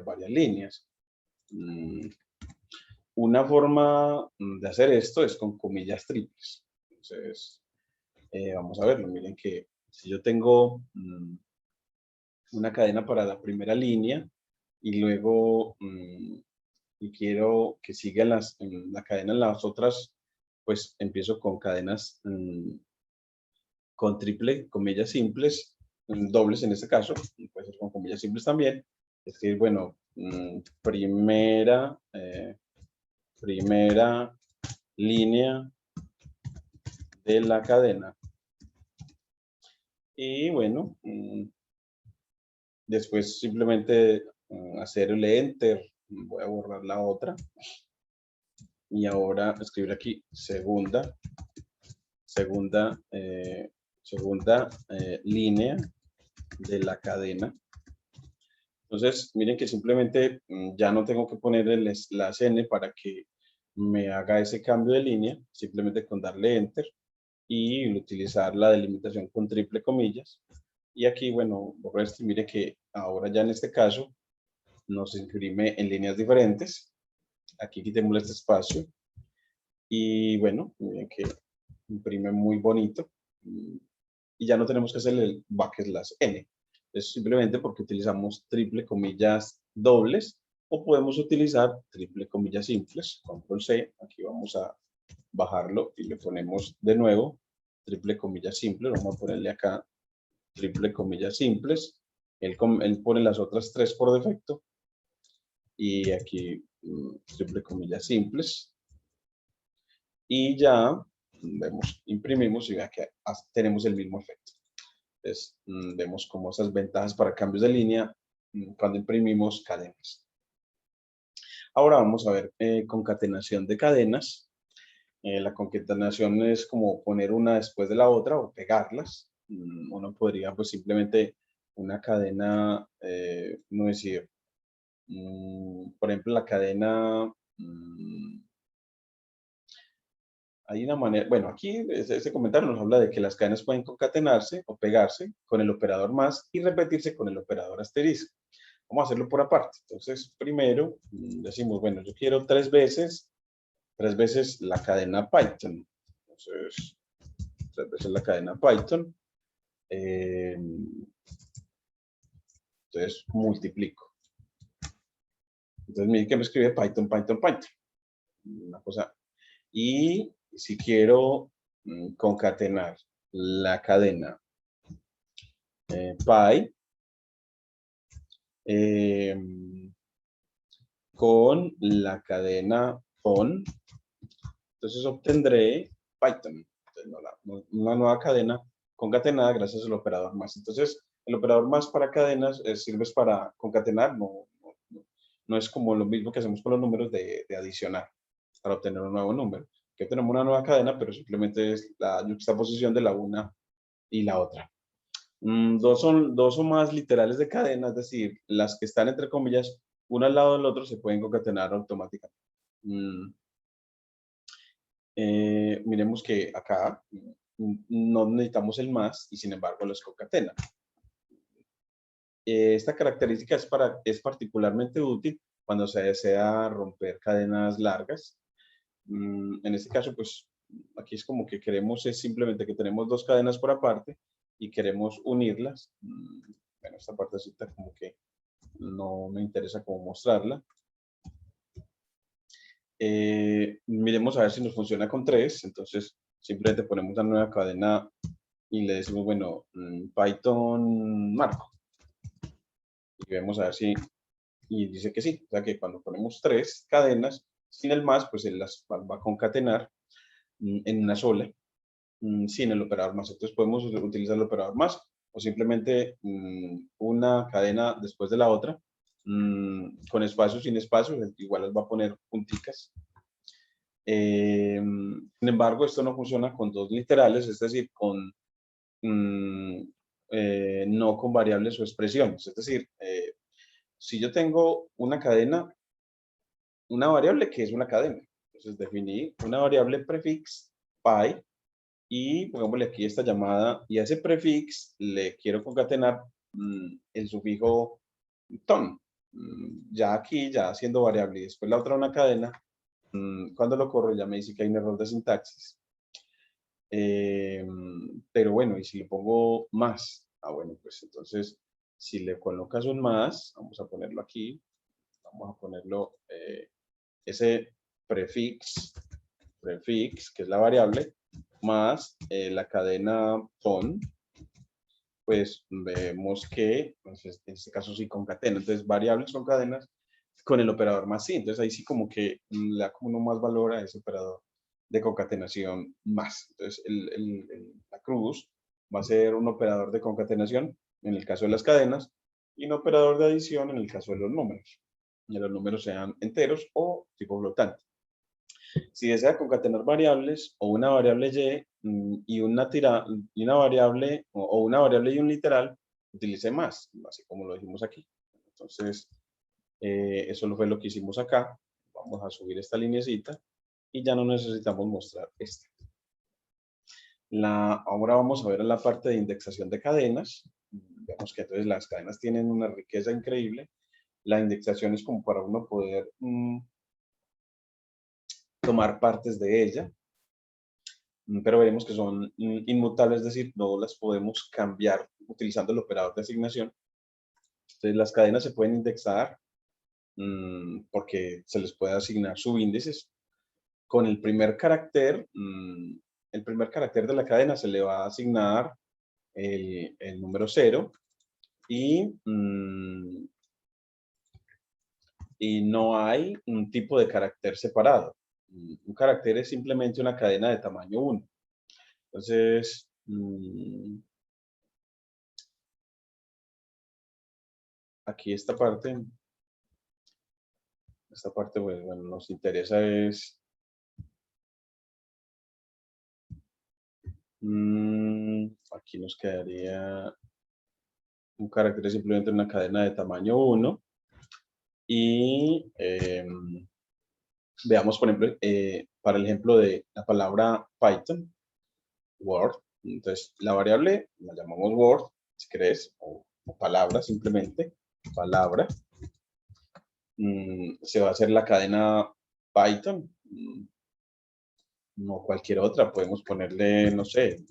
varias líneas. Una forma de hacer esto es con comillas triples. Entonces, vamos a verlo. Miren que si yo tengo una cadena para la primera línea y luego y quiero que siga la cadena en las otras, pues empiezo con cadenas con triple, comillas simples, dobles en este caso, y puede ser con comillas simples también. Es decir, bueno, primera línea de la cadena. Y bueno, después simplemente hacerle enter, voy a borrar la otra. Y ahora escribir aquí segunda línea de la cadena. Entonces, miren que simplemente ya no tengo que poner la n para que me haga ese cambio de línea, simplemente con darle enter y utilizar la delimitación con triple comillas. Y aquí, bueno, borro esto y mire que ahora ya en este caso nos imprime en líneas diferentes. Aquí quitemos este espacio. Y bueno, miren que imprime muy bonito. Y ya no tenemos que hacer el backslash n. Es simplemente porque utilizamos triple comillas dobles o podemos utilizar triple comillas simples. Control C, aquí vamos a bajarlo y le ponemos de nuevo triple comillas simples. Vamos a ponerle acá triple comillas simples. Él pone las otras tres por defecto. Y aquí triple comillas simples. Y ya vemos, imprimimos y vea que tenemos el mismo efecto. Entonces, vemos como esas ventajas para cambios de línea cuando imprimimos cadenas. Ahora vamos a ver concatenación de cadenas. La concatenación es como poner una después de la otra o pegarlas. Uno podría pues simplemente una cadena, no decir, por ejemplo, la cadena, hay una manera, bueno, aquí ese comentario nos habla de que las cadenas pueden concatenarse o pegarse con el operador más y repetirse con el operador asterisco. Vamos a hacerlo por aparte. Entonces, primero decimos, bueno, yo quiero tres veces la cadena Python. Entonces, tres veces la cadena Python. Entonces, multiplico. Entonces, miren que me escribe Python. Una cosa. Y si quiero concatenar la cadena py, con la cadena PON. Entonces obtendré Python, una nueva cadena concatenada gracias al operador más. Entonces, el operador más para cadenas sirve para concatenar, no es como lo mismo que hacemos con los números de adicionar para obtener un nuevo número. Que tenemos una nueva cadena, pero simplemente es la juxtaposición de la una y la otra. Dos o más literales de cadena, es decir, las que están entre comillas, uno al lado del otro, se pueden concatenar automáticamente. Miremos que acá no necesitamos el más y sin embargo los concatena. Esta característica es particularmente útil cuando se desea romper cadenas largas. En este caso, pues aquí es como que queremos, es simplemente que tenemos dos cadenas por aparte y queremos unirlas. Bueno, esta partecita como que no me interesa cómo mostrarla. Miremos a ver si nos funciona con 3. Entonces, simplemente ponemos una nueva cadena y le decimos, bueno, Python Marco. Y vemos a ver si, y dice que sí. O sea que cuando ponemos 3 cadenas, sin el más, pues él las va a concatenar en una sola, sin el operador más. Entonces podemos utilizar el operador más o simplemente una cadena después de la otra, con espacio, sin espacio, igual les va a poner punticas. Sin embargo, esto no funciona con dos literales, es decir, con no con variables o expresiones. Es decir, si yo tengo una cadena, una variable que es una cadena, entonces definí una variable prefix py y pongámosle aquí esta llamada y a ese prefix le quiero concatenar el sufijo ton. Ya aquí, ya siendo variable y después la otra una cadena, cuando lo corro ya me dice que hay un error de sintaxis. Pero bueno, y si le pongo más, bueno, pues entonces, si le colocas un más, vamos a ponerlo aquí, vamos a ponerlo, ese prefix, que es la variable, más la cadena ton, pues vemos que, entonces, en este caso sí concatena, entonces variables son cadenas con el operador más sí, entonces ahí sí como que le da como uno más valor a ese operador de concatenación más. Entonces la cruz va a ser un operador de concatenación en el caso de las cadenas y un operador de adición en el caso de los números. Y los números sean enteros o tipo flotante. Si desea concatenar variables o una variable y una variable o una variable y un literal, utilice más, así como lo dijimos aquí. Entonces, eso fue lo que hicimos acá. Vamos a subir esta linecita y ya no necesitamos mostrar esta. Ahora vamos a ver en la parte de indexación de cadenas. Vemos que entonces las cadenas tienen una riqueza increíble. La indexación es como para uno poder tomar partes de ella, pero veremos que son inmutables, es decir, no las podemos cambiar utilizando el operador de asignación. Entonces las cadenas se pueden indexar porque se les puede asignar subíndices. Con el primer carácter de la cadena se le va a asignar el número 0 y no hay un tipo de carácter separado. Un carácter es simplemente una cadena de tamaño 1. Entonces, aquí esta parte, pues, bueno, nos interesa es aquí nos quedaría un carácter es simplemente una cadena de tamaño 1 y veamos, por ejemplo, para el ejemplo de la palabra Python, Word. Entonces, la variable la llamamos Word, si querés, o palabra simplemente, palabra. Se va a hacer la cadena Python, no cualquier otra. Podemos ponerle, no sé,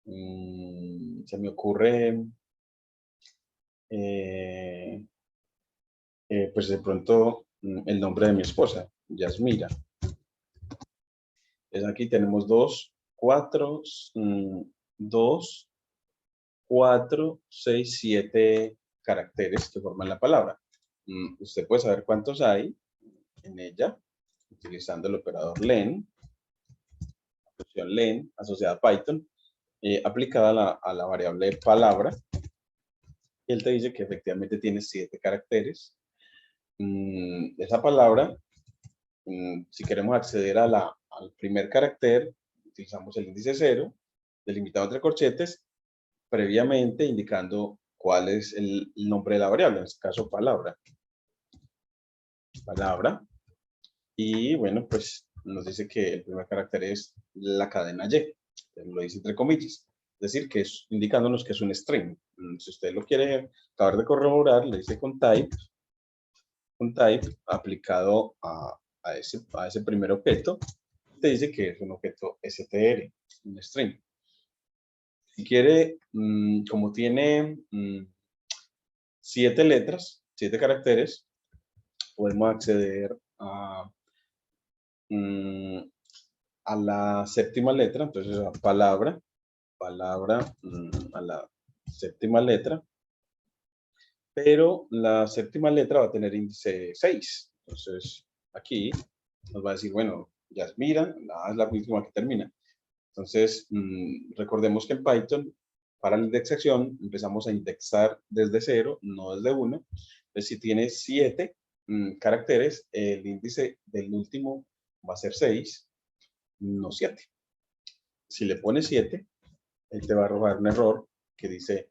se me ocurre, pues de pronto, el nombre de mi esposa, Yasmira. Entonces aquí tenemos 2, 4, 6, 7 caracteres que forman la palabra. usted puede saber cuántos hay en ella utilizando el operador len, la función len asociada a Python, aplicada a la variable palabra. Y él te dice que efectivamente tiene 7 caracteres. Esa palabra, si queremos acceder al primer carácter, utilizamos el índice 0, delimitado entre corchetes, previamente indicando cuál es el nombre de la variable, en este caso palabra. Palabra. Y bueno, pues nos dice que el primer carácter es la cadena Y. Lo dice entre comillas. Es decir, que es indicándonos que es un string. Si usted lo quiere acabar de corroborar, le dice con type aplicado a ese primer objeto, te dice que es un objeto str, un string. Si quiere, como tiene 7 letras, 7 caracteres, podemos acceder a la séptima letra, entonces a palabra, a la séptima letra, pero la séptima letra va a tener índice 6. Entonces, aquí nos va a decir, bueno, ya mira, la A es la última que termina. Entonces, recordemos que en Python, para la indexación, empezamos a indexar desde 0, no desde 1. Entonces, si tiene 7 caracteres, el índice del último va a ser 6, no 7. Si le pones 7, él te va a arrojar un error que dice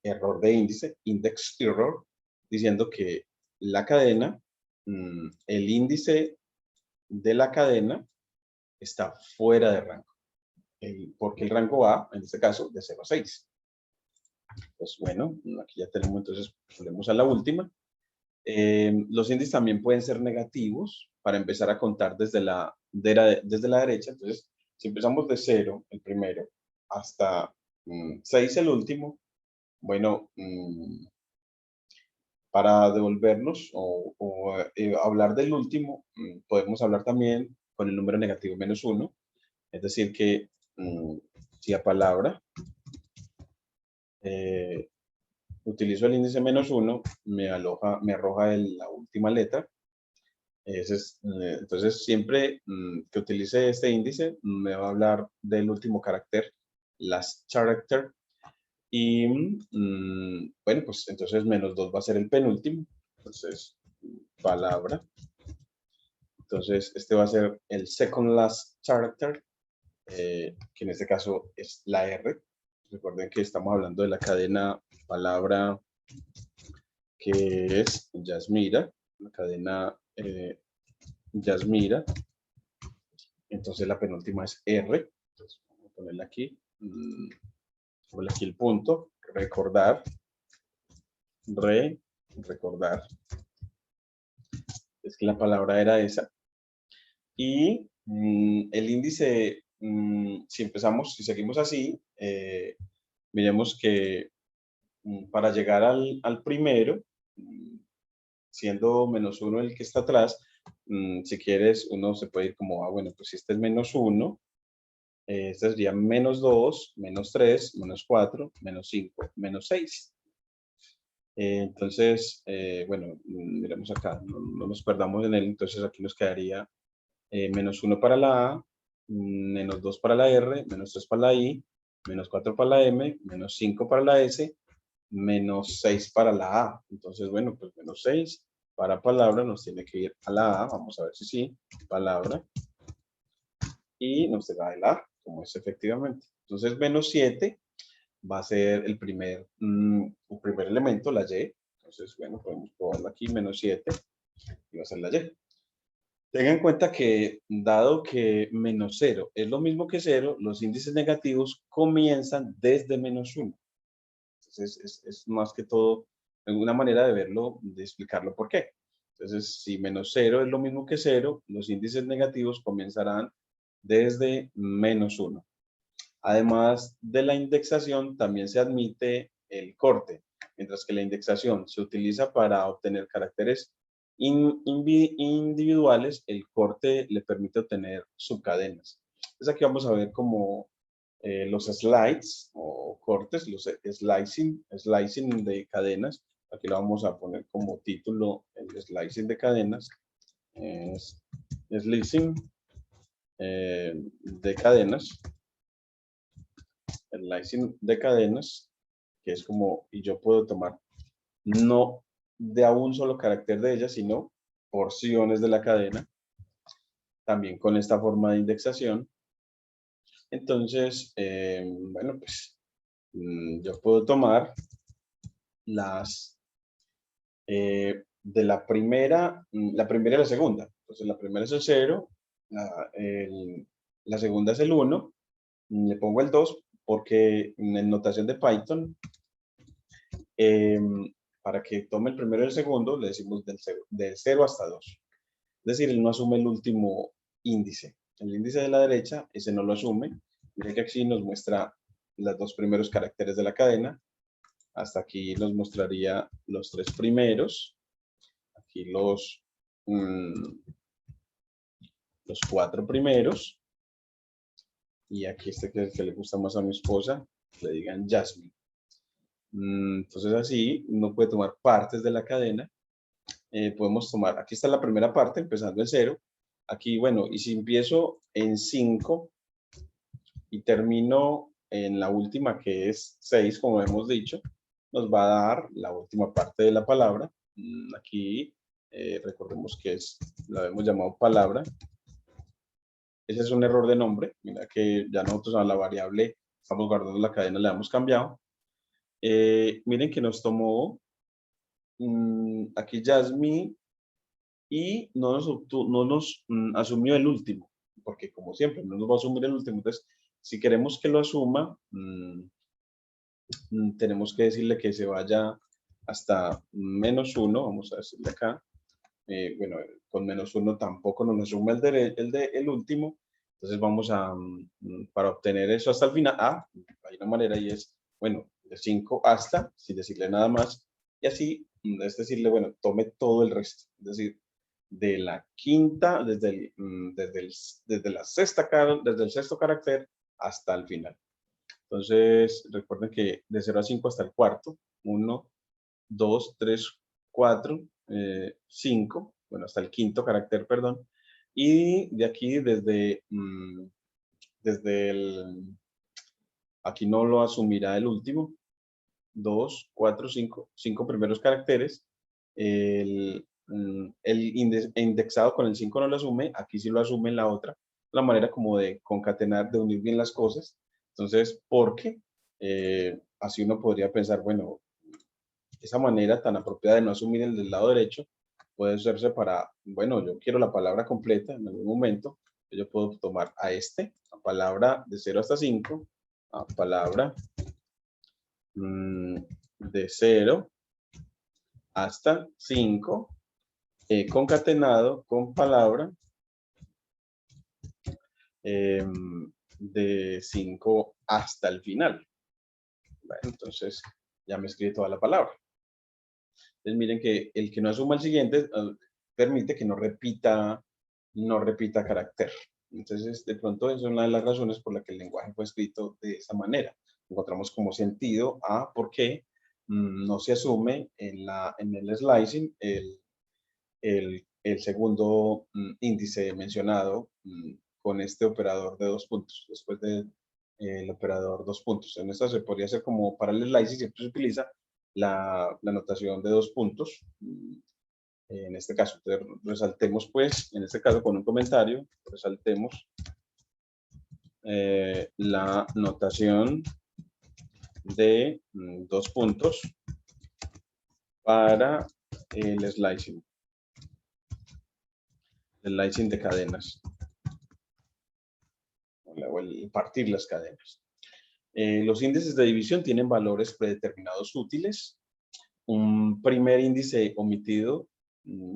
error de índice, index error, diciendo que la cadena, el índice de la cadena está fuera de rango. Porque el rango va, en este caso, de 0 a 6. Pues bueno, aquí ya tenemos, entonces, volvemos a la última. Los índices también pueden ser negativos para empezar a contar desde la derecha. Entonces, si empezamos de 0, el primero, hasta 6, el último, bueno, para devolvernos o hablar del último, podemos hablar también con el número negativo -1. Es decir, que si a palabra utilizo el índice -1, me arroja la última letra. Entonces, siempre que utilice este índice, me va a hablar del último carácter, last character. Y bueno, pues entonces -2 va a ser el penúltimo. Entonces, palabra. Entonces, este va a ser el second last character, que en este caso es la R. Recuerden que estamos hablando de la cadena palabra que es Yasmira, la cadena Yasmira. Entonces la penúltima es R. Entonces, vamos a ponerla aquí. Ponerle aquí el punto. Recordar. Recordar. Es que la palabra era esa. Y el índice, si seguimos así, miremos que para llegar al primero, siendo -1 el que está atrás, si quieres, uno se puede ir como, bueno, pues si este es -1, este sería -2, -3, -4, -5, -6. Entonces, bueno, miremos acá, no nos perdamos en él, entonces aquí nos quedaría -1 para la A, -2 para la R, -3 para la I, -4 para la M, -5 para la S, -6 para la A. Entonces, bueno, pues -6 para palabra nos tiene que ir a la A. Vamos a ver si sí, palabra. Y nos será el A, como es efectivamente. Entonces, -7 va a ser el primer elemento, la Y. Entonces, bueno, podemos probarlo aquí, -7, y va a ser la Y. Tengan en cuenta que, dado que -0 es lo mismo que 0, los índices negativos comienzan desde -1. Entonces, es más que todo una manera de verlo, de explicarlo por qué. Entonces, si -0 es lo mismo que 0, los índices negativos comenzarán desde -1. Además de la indexación, también se admite el corte, mientras que la indexación se utiliza para obtener caracteres individuales, el corte le permite obtener subcadenas. Entonces aquí vamos a ver como los slides o cortes, los slicing de cadenas, Aquí lo vamos a poner como título el slicing de cadenas. Es slicing de cadenas. El slicing de cadenas, que es como, y yo puedo tomar no de a un solo carácter de ella, sino porciones de la cadena, también con esta forma de indexación. Entonces, bueno, pues yo puedo tomar las de la primera y la segunda. Entonces, la primera es el 0, la segunda es el 1, le pongo el 2 porque en notación de Python, para que tome el primero y el segundo, le decimos del 0 hasta 2. Es decir, él no asume el último índice. El índice de la derecha, ese no lo asume. Miren que aquí nos muestra los dos primeros caracteres de la cadena. Hasta aquí nos mostraría los tres primeros. Aquí los cuatro primeros. Y aquí este que es el que le gusta más a mi esposa, le digan Jasmine. Entonces así uno puede tomar partes de la cadena. Podemos tomar, aquí está la primera parte, empezando en 0. Aquí, bueno, y si empiezo en 5 y termino en la última, que es 6, como hemos dicho, nos va a dar la última parte de la palabra. Aquí, recordemos que la hemos llamado palabra. Ese es un error de nombre. Mira que ya nosotros a la variable estamos guardando la cadena, le hemos cambiado. Miren que nos tomó aquí Jasmine y no nos asumió el último, porque como siempre, no nos va a asumir el último. Entonces, si queremos que lo asuma, tenemos que decirle que se vaya hasta -1, vamos a decirle acá. Bueno, con -1 tampoco nos asume el último. Entonces vamos a, para obtener eso hasta el final, hay una manera y es, bueno, de 5 hasta, sin decirle nada más, y así es decirle, bueno, tome todo el resto, es decir, de la quinta, desde el sexto carácter hasta el final. Entonces, recuerden que de 0 a 5 hasta el cuarto, 1, 2, 3, 4, 5, bueno, hasta el quinto carácter, perdón, y de aquí desde aquí no lo asumirá el último, 2, 4, 5 primeros caracteres, el indexado con el 5 no lo asume, aquí sí lo asume en la otra, la manera como de concatenar, de unir bien las cosas. Entonces, porque así uno podría pensar, bueno, esa manera tan apropiada de no asumir el del lado derecho puede usarse para, bueno, yo quiero la palabra completa en algún momento, yo puedo tomar a la palabra de 0 hasta 5, a palabra de 0 hasta 5, concatenado con palabra de 5 hasta el final. Bueno, entonces ya me escribe toda la palabra. Entonces miren que el que no asuma el siguiente permite que no repita carácter. Entonces, de pronto es una de las razones por la que el lenguaje fue escrito de esa manera. Encontramos como sentido a por qué no se asume en el slicing el segundo índice mencionado con este operador de 2 puntos, después del operador 2 puntos. En esta se podría hacer como para el slicing, siempre se utiliza la notación de 2 puntos. En este caso, resaltemos pues, en este caso con un comentario, resaltemos la notación de 2 puntos para el slicing de cadenas, o el partir las cadenas. Los índices de división tienen valores predeterminados útiles. Un primer índice omitido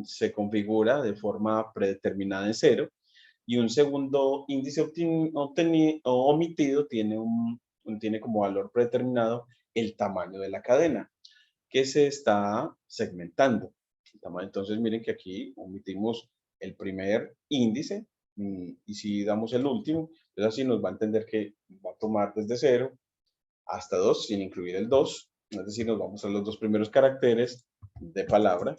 se configura de forma predeterminada en 0 y un segundo índice omitido tiene como valor predeterminado el tamaño de la cadena que se está segmentando. Entonces miren que aquí omitimos el primer índice y si damos el último, entonces así nos va a entender que va a tomar desde 0 hasta 2 sin incluir el 2 Es decir, nos vamos a los dos primeros caracteres de palabra,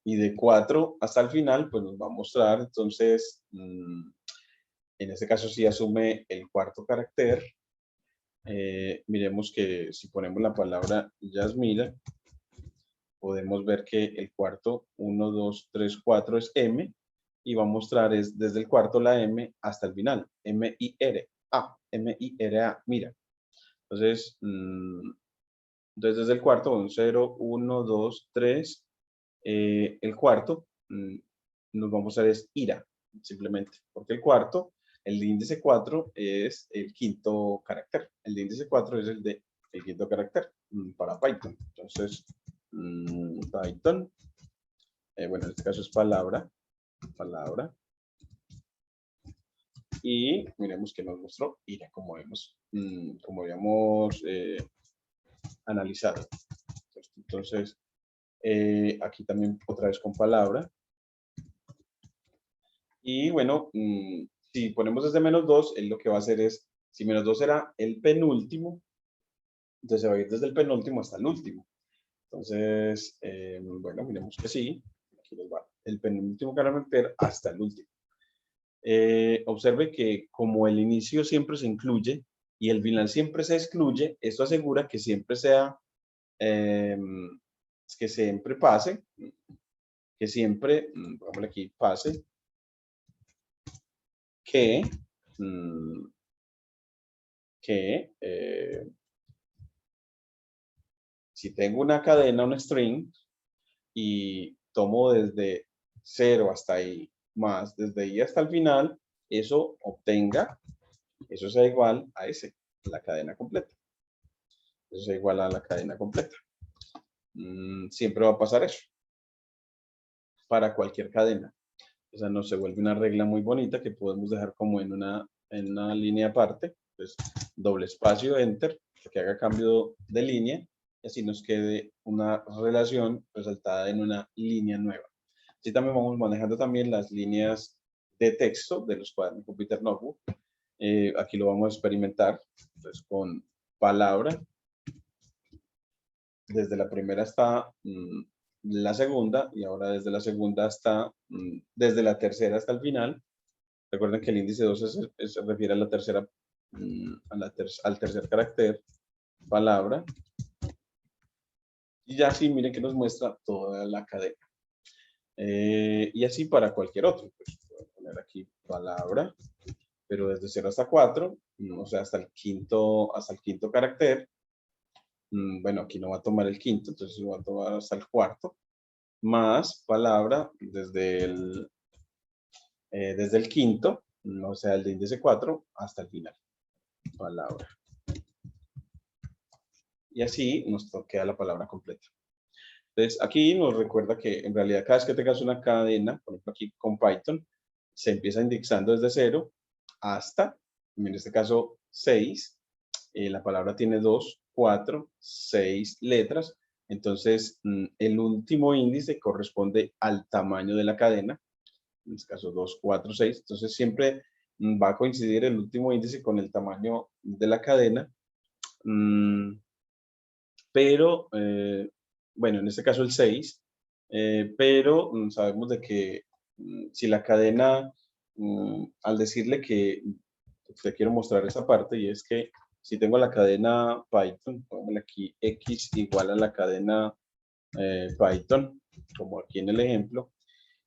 y de 4 hasta el final, pues nos va a mostrar, entonces, en este caso sí asume el cuarto carácter. Miremos que si ponemos la palabra Yasmira, podemos ver que el cuarto, 1, 2, 3, 4 es M, y va a mostrar es desde el cuarto la M hasta el final, M-I-R-A, M-I-R-A, mira. Entonces, desde el cuarto, un 0, 1, 2, 3, el cuarto nos va a mostrar es ira, simplemente, porque el cuarto, el de índice 4 es el quinto carácter. El de índice 4 es el quinto carácter para Python. Entonces, Python, bueno, en este caso es palabra. Y miremos que nos mostró ira, como habíamos analizado. Entonces, aquí también otra vez con palabra. Y bueno, si ponemos desde -2, él lo que va a hacer es, si -2 era el penúltimo, entonces se va a ir desde el penúltimo hasta el último. Entonces, bueno, miremos que sí. Aquí nos va el penúltimo carácter hasta el último. Observe que como el inicio siempre se incluye y el final siempre se excluye, esto asegura que siempre sea, que siempre pase, que siempre, pongámosle aquí, pase, que, si tengo una cadena, un string, y tomo desde 0 hasta ahí, más desde ahí hasta el final, eso obtenga, eso sea igual a la cadena completa. Eso sea igual a la cadena completa. Siempre va a pasar eso, para cualquier cadena. O sea, no se vuelve una regla muy bonita que podemos dejar como en una línea aparte. Pues, doble espacio, enter, que haga cambio de línea, y así nos quede una relación resaltada en una línea nueva. Así también vamos manejando también las líneas de texto de los cuadernos Jupyter Notebook. Aquí lo vamos a experimentar, entonces, con palabra. Desde la primera hasta la segunda, y ahora desde la segunda hasta, desde la tercera hasta el final. Recuerden que el índice 2 se refiere a la tercera, al tercer carácter, palabra. Y ya así, miren que nos muestra toda la cadena. Y así para cualquier otro. Pues, voy a poner aquí palabra, pero desde 0 hasta 4, o sea, hasta el quinto carácter. Bueno, aquí no va a tomar el quinto, entonces lo va a tomar hasta el cuarto. Más palabra desde el quinto, o sea, el de índice 4, hasta el final. Palabra. Y así nos queda la palabra completa. Entonces, aquí nos recuerda que en realidad cada vez que tengas una cadena, por ejemplo aquí con Python, se empieza indexando desde 0 hasta, en este caso, 6. La palabra tiene 2, 4, 6 letras. Entonces, el último índice corresponde al tamaño de la cadena. En este caso 2, 4, 6. Entonces, siempre va a coincidir el último índice con el tamaño de la cadena. Pero, bueno, en este caso el 6, pero sabemos de que si la cadena, al decirle que te quiero mostrar esa parte, y es que si tengo la cadena Python, pongámosle aquí x igual a la cadena Python, como aquí en el ejemplo,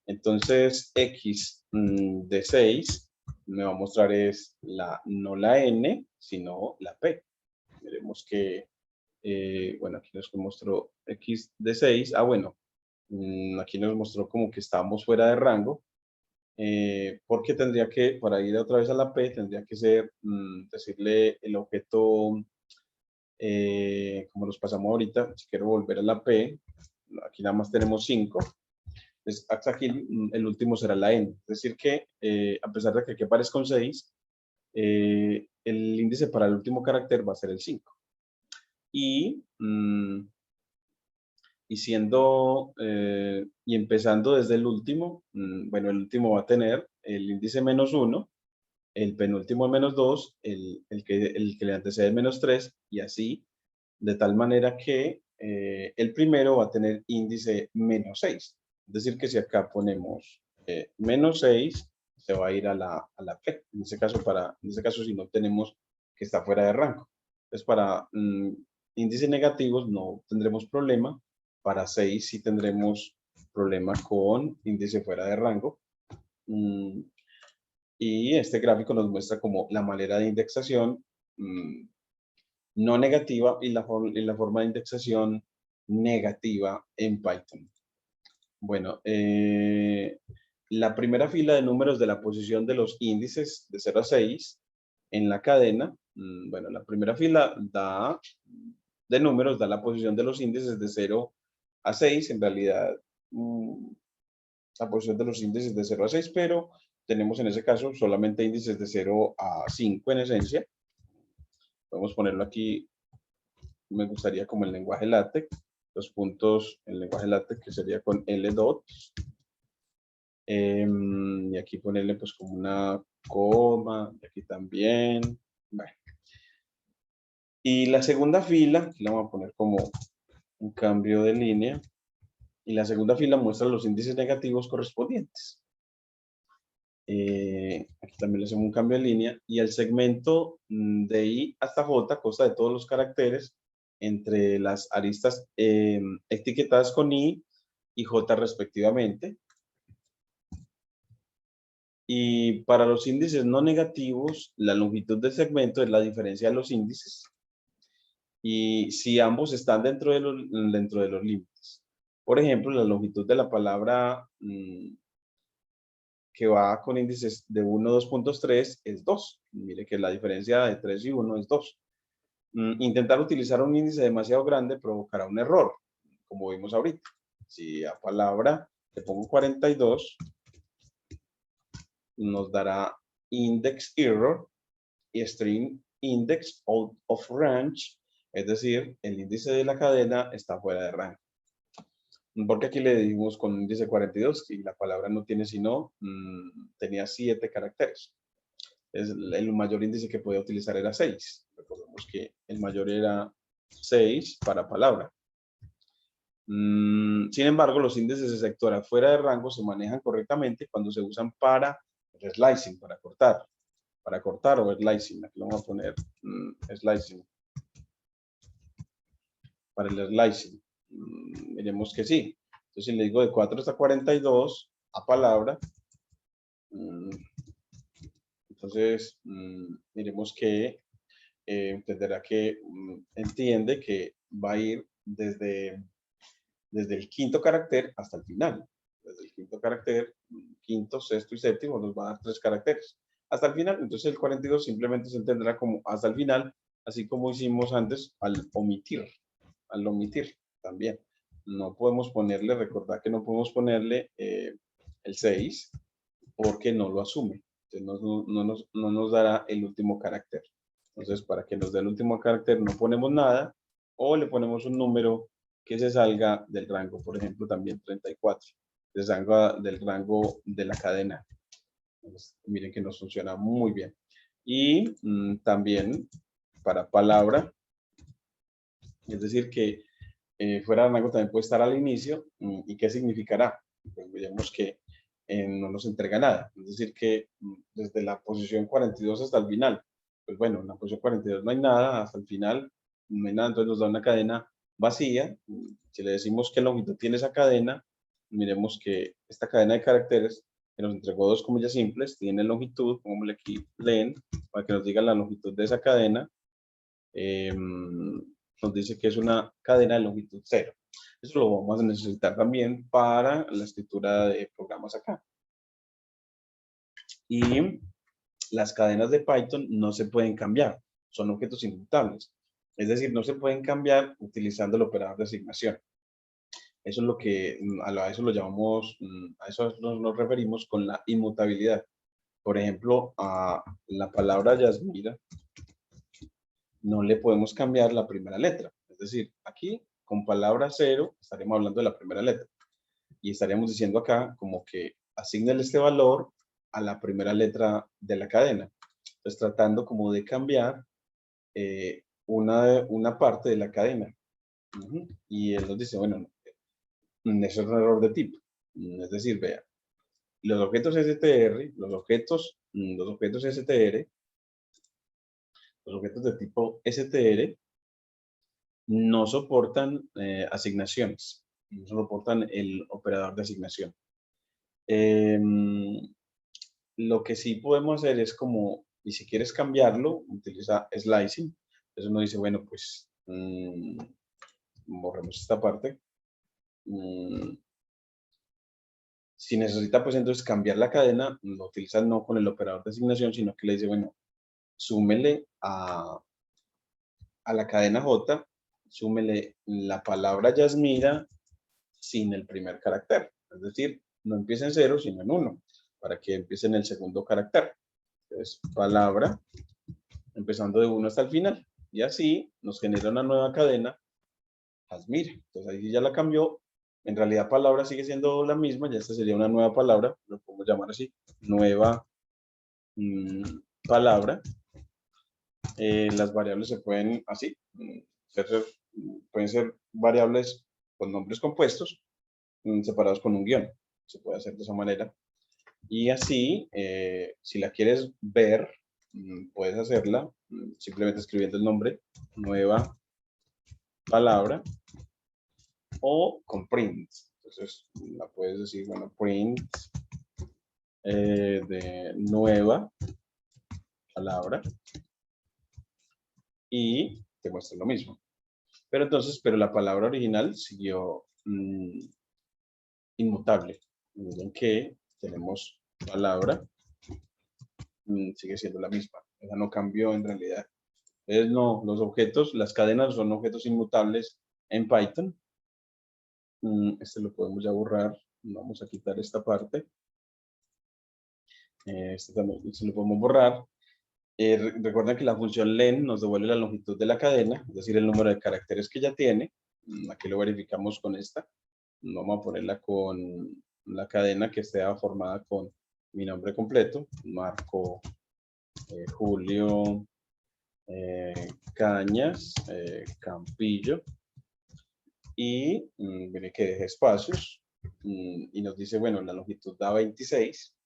entonces x de 6 me va a mostrar es no la n, sino la p. Veremos que bueno, aquí nos mostró x de 6. Bueno, aquí nos mostró como que estábamos fuera de rango, porque tendría que, para ir otra vez a la P, tendría que ser, decirle el objeto, como nos pasamos ahorita. Si quiero volver a la P, aquí nada más tenemos 5. Entonces, hasta aquí el último será la N. Es decir que, a pesar de que aquí aparezca un 6, el índice para el último carácter va a ser el 5. Y empezando desde el último, bueno, el último va a tener el índice -1, el penúltimo es -2, el que le antecede es -3, y así, de tal manera que el primero va a tener índice -6. Es decir, que si acá ponemos -6, se va a ir a la P. En ese caso, si no tenemos que está fuera de rango. Entonces, para índices negativos no tendremos problema. Para 6 sí tendremos problema con índice fuera de rango. Y este gráfico nos muestra como la manera de indexación no negativa y la forma de indexación negativa en Python. Bueno, la primera fila de números de la posición de los índices de 0 a 6 en la cadena, bueno, la primera fila de números da la posición de los índices de 0 a 6, en realidad la posición de los índices de 0 a 6, pero tenemos en ese caso solamente índices de 0 a 5 en esencia. Podemos ponerlo aquí, me gustaría como el lenguaje LaTeX, los puntos en lenguaje LaTeX que sería con L dots. Y aquí ponerle pues como una coma, y aquí también. Bueno. Y la segunda fila, la vamos a poner como un cambio de línea. Y la segunda fila muestra los índices negativos correspondientes. Aquí también le hacemos un cambio de línea. Y el segmento de I hasta J consta de todos los caracteres entre las aristas etiquetadas con I y J respectivamente. Y para los índices no negativos, la longitud del segmento es la diferencia de los índices. Y si ambos están dentro de los límites. Por ejemplo, la longitud de la palabra que va con índices de 1 a 2.3 es 2. Mire que la diferencia de 3 y 1 es 2. Intentar utilizar un índice demasiado grande provocará un error, como vimos ahorita. Si a palabra le pongo 42, nos dará index error y string index out of range, es decir, el índice de la cadena está fuera de rango. Porque aquí le dimos con índice 42 y la palabra no tiene sino, tenía 7 caracteres. El mayor índice que podía utilizar era 6. Recordemos que el mayor era 6 para palabra. Sin embargo, los índices de sectora fuera de rango se manejan correctamente cuando se usan para slicing, para cortar o slicing. Aquí lo vamos a poner slicing. Para el slicing. Miremos que sí. Entonces, si le digo de 4 hasta 42 a palabra, entonces miremos que entenderá que entiende que va a ir desde el quinto carácter hasta el final. Desde el quinto carácter, quinto, sexto y séptimo nos va a dar 3 caracteres. Hasta el final, entonces el 42 simplemente se entenderá como hasta el final, así como hicimos antes al omitir también. No podemos ponerle, recordad que no podemos ponerle el 6 porque no lo asume. Entonces no nos dará el último carácter. Entonces, para que nos dé el último carácter no ponemos nada o le ponemos un número que se salga del rango. Por ejemplo, también 34. Se salga del rango de la cadena. Entonces, miren que nos funciona muy bien. Y también para palabra, es decir que fuera de rango también puede estar al inicio. ¿Y qué significará? Pues veremos que no nos entrega nada. Es decir que desde la posición 42 hasta el final, pues bueno, en la posición 42 no hay nada, hasta el final no hay nada, entonces nos da una cadena vacía. Si le decimos qué longitud tiene esa cadena, miremos que esta cadena de caracteres que nos entregó 2 comillas simples, tiene longitud, pongámosle aquí len, para que nos diga la longitud de esa cadena. Nos dice que es una cadena de longitud 0. Eso lo vamos a necesitar también para la escritura de programas acá. Y las cadenas de Python no se pueden cambiar, son objetos inmutables. Es decir, no se pueden cambiar utilizando el operador de asignación. Eso es lo que, a eso lo llamamos, a eso nos referimos con la inmutabilidad. Por ejemplo, a la palabra Yasmira no le podemos cambiar la primera letra. Es decir, aquí con palabra 0 estaremos hablando de la primera letra. Y estaríamos diciendo acá como que asignale este valor a la primera letra de la cadena. pues tratando como de cambiar una parte de la cadena. Y él nos dice, bueno, eso es un error de tipo. Es decir, vea, los objetos STR, los objetos STR, los objetos de tipo STR no soportan asignaciones, no soportan el operador de asignación. Lo que sí podemos hacer es como, y si quieres cambiarlo, utiliza slicing. Entonces uno dice, bueno, pues borremos esta parte. Si necesita, pues entonces cambiar la cadena, lo utiliza no con el operador de asignación, sino que le dice, bueno, súmele a la cadena J, súmele la palabra Yasmira sin el primer carácter. Es decir, no empieza en 0, sino en 1, para que empiece en el segundo carácter. Entonces, palabra, empezando de 1 hasta el final. Y así nos genera una nueva cadena, Yasmira. Entonces ahí ya la cambió. En realidad palabra sigue siendo la misma, ya esta sería una nueva palabra, lo podemos llamar así, nueva palabra. Las variables se pueden así, pueden ser variables con nombres compuestos, separados con un guión. Se puede hacer de esa manera. Y así, si la quieres ver, puedes hacerla simplemente escribiendo el nombre, nueva palabra, o con print. Entonces, la puedes decir, bueno, print de nueva palabra y te muestra lo mismo. Pero entonces, la palabra original siguió inmutable. Miren que tenemos palabra, sigue siendo la misma. Esa no cambió en realidad. Entonces, no, los objetos, las cadenas son objetos inmutables en Python. Este lo podemos ya borrar. Vamos a quitar esta parte. Este también se lo podemos borrar. Recuerden que la función len nos devuelve la longitud de la cadena, es decir, el número de caracteres que ya tiene. Aquí lo verificamos con esta. Vamos a ponerla con la cadena que esté formada con mi nombre completo, Marco Julio Cañas Campillo, y viene que deje espacios y nos dice, bueno, la longitud da 26,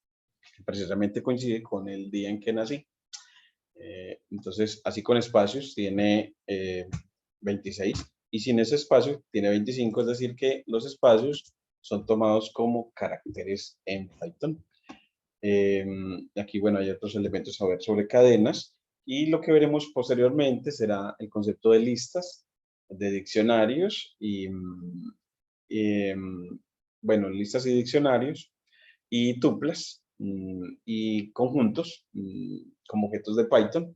precisamente coincide con el día en que nací. Entonces, así con espacios tiene 26 y sin ese espacio tiene 25, es decir que los espacios son tomados como caracteres en Python. Aquí, bueno, hay otros elementos a ver sobre cadenas y lo que veremos posteriormente será el concepto de listas, de diccionarios y, bueno, listas y diccionarios y tuplas y conjuntos como objetos de Python,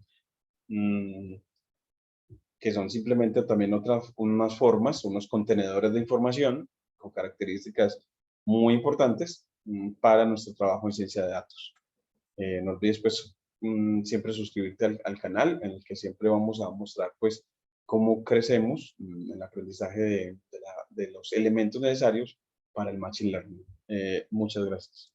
que son simplemente también unas formas, unos contenedores de información con características muy importantes para nuestro trabajo en ciencia de datos. No olvides pues siempre suscribirte al canal en el que siempre vamos a mostrar pues cómo crecemos en el aprendizaje de los elementos necesarios para el Machine Learning. Muchas gracias.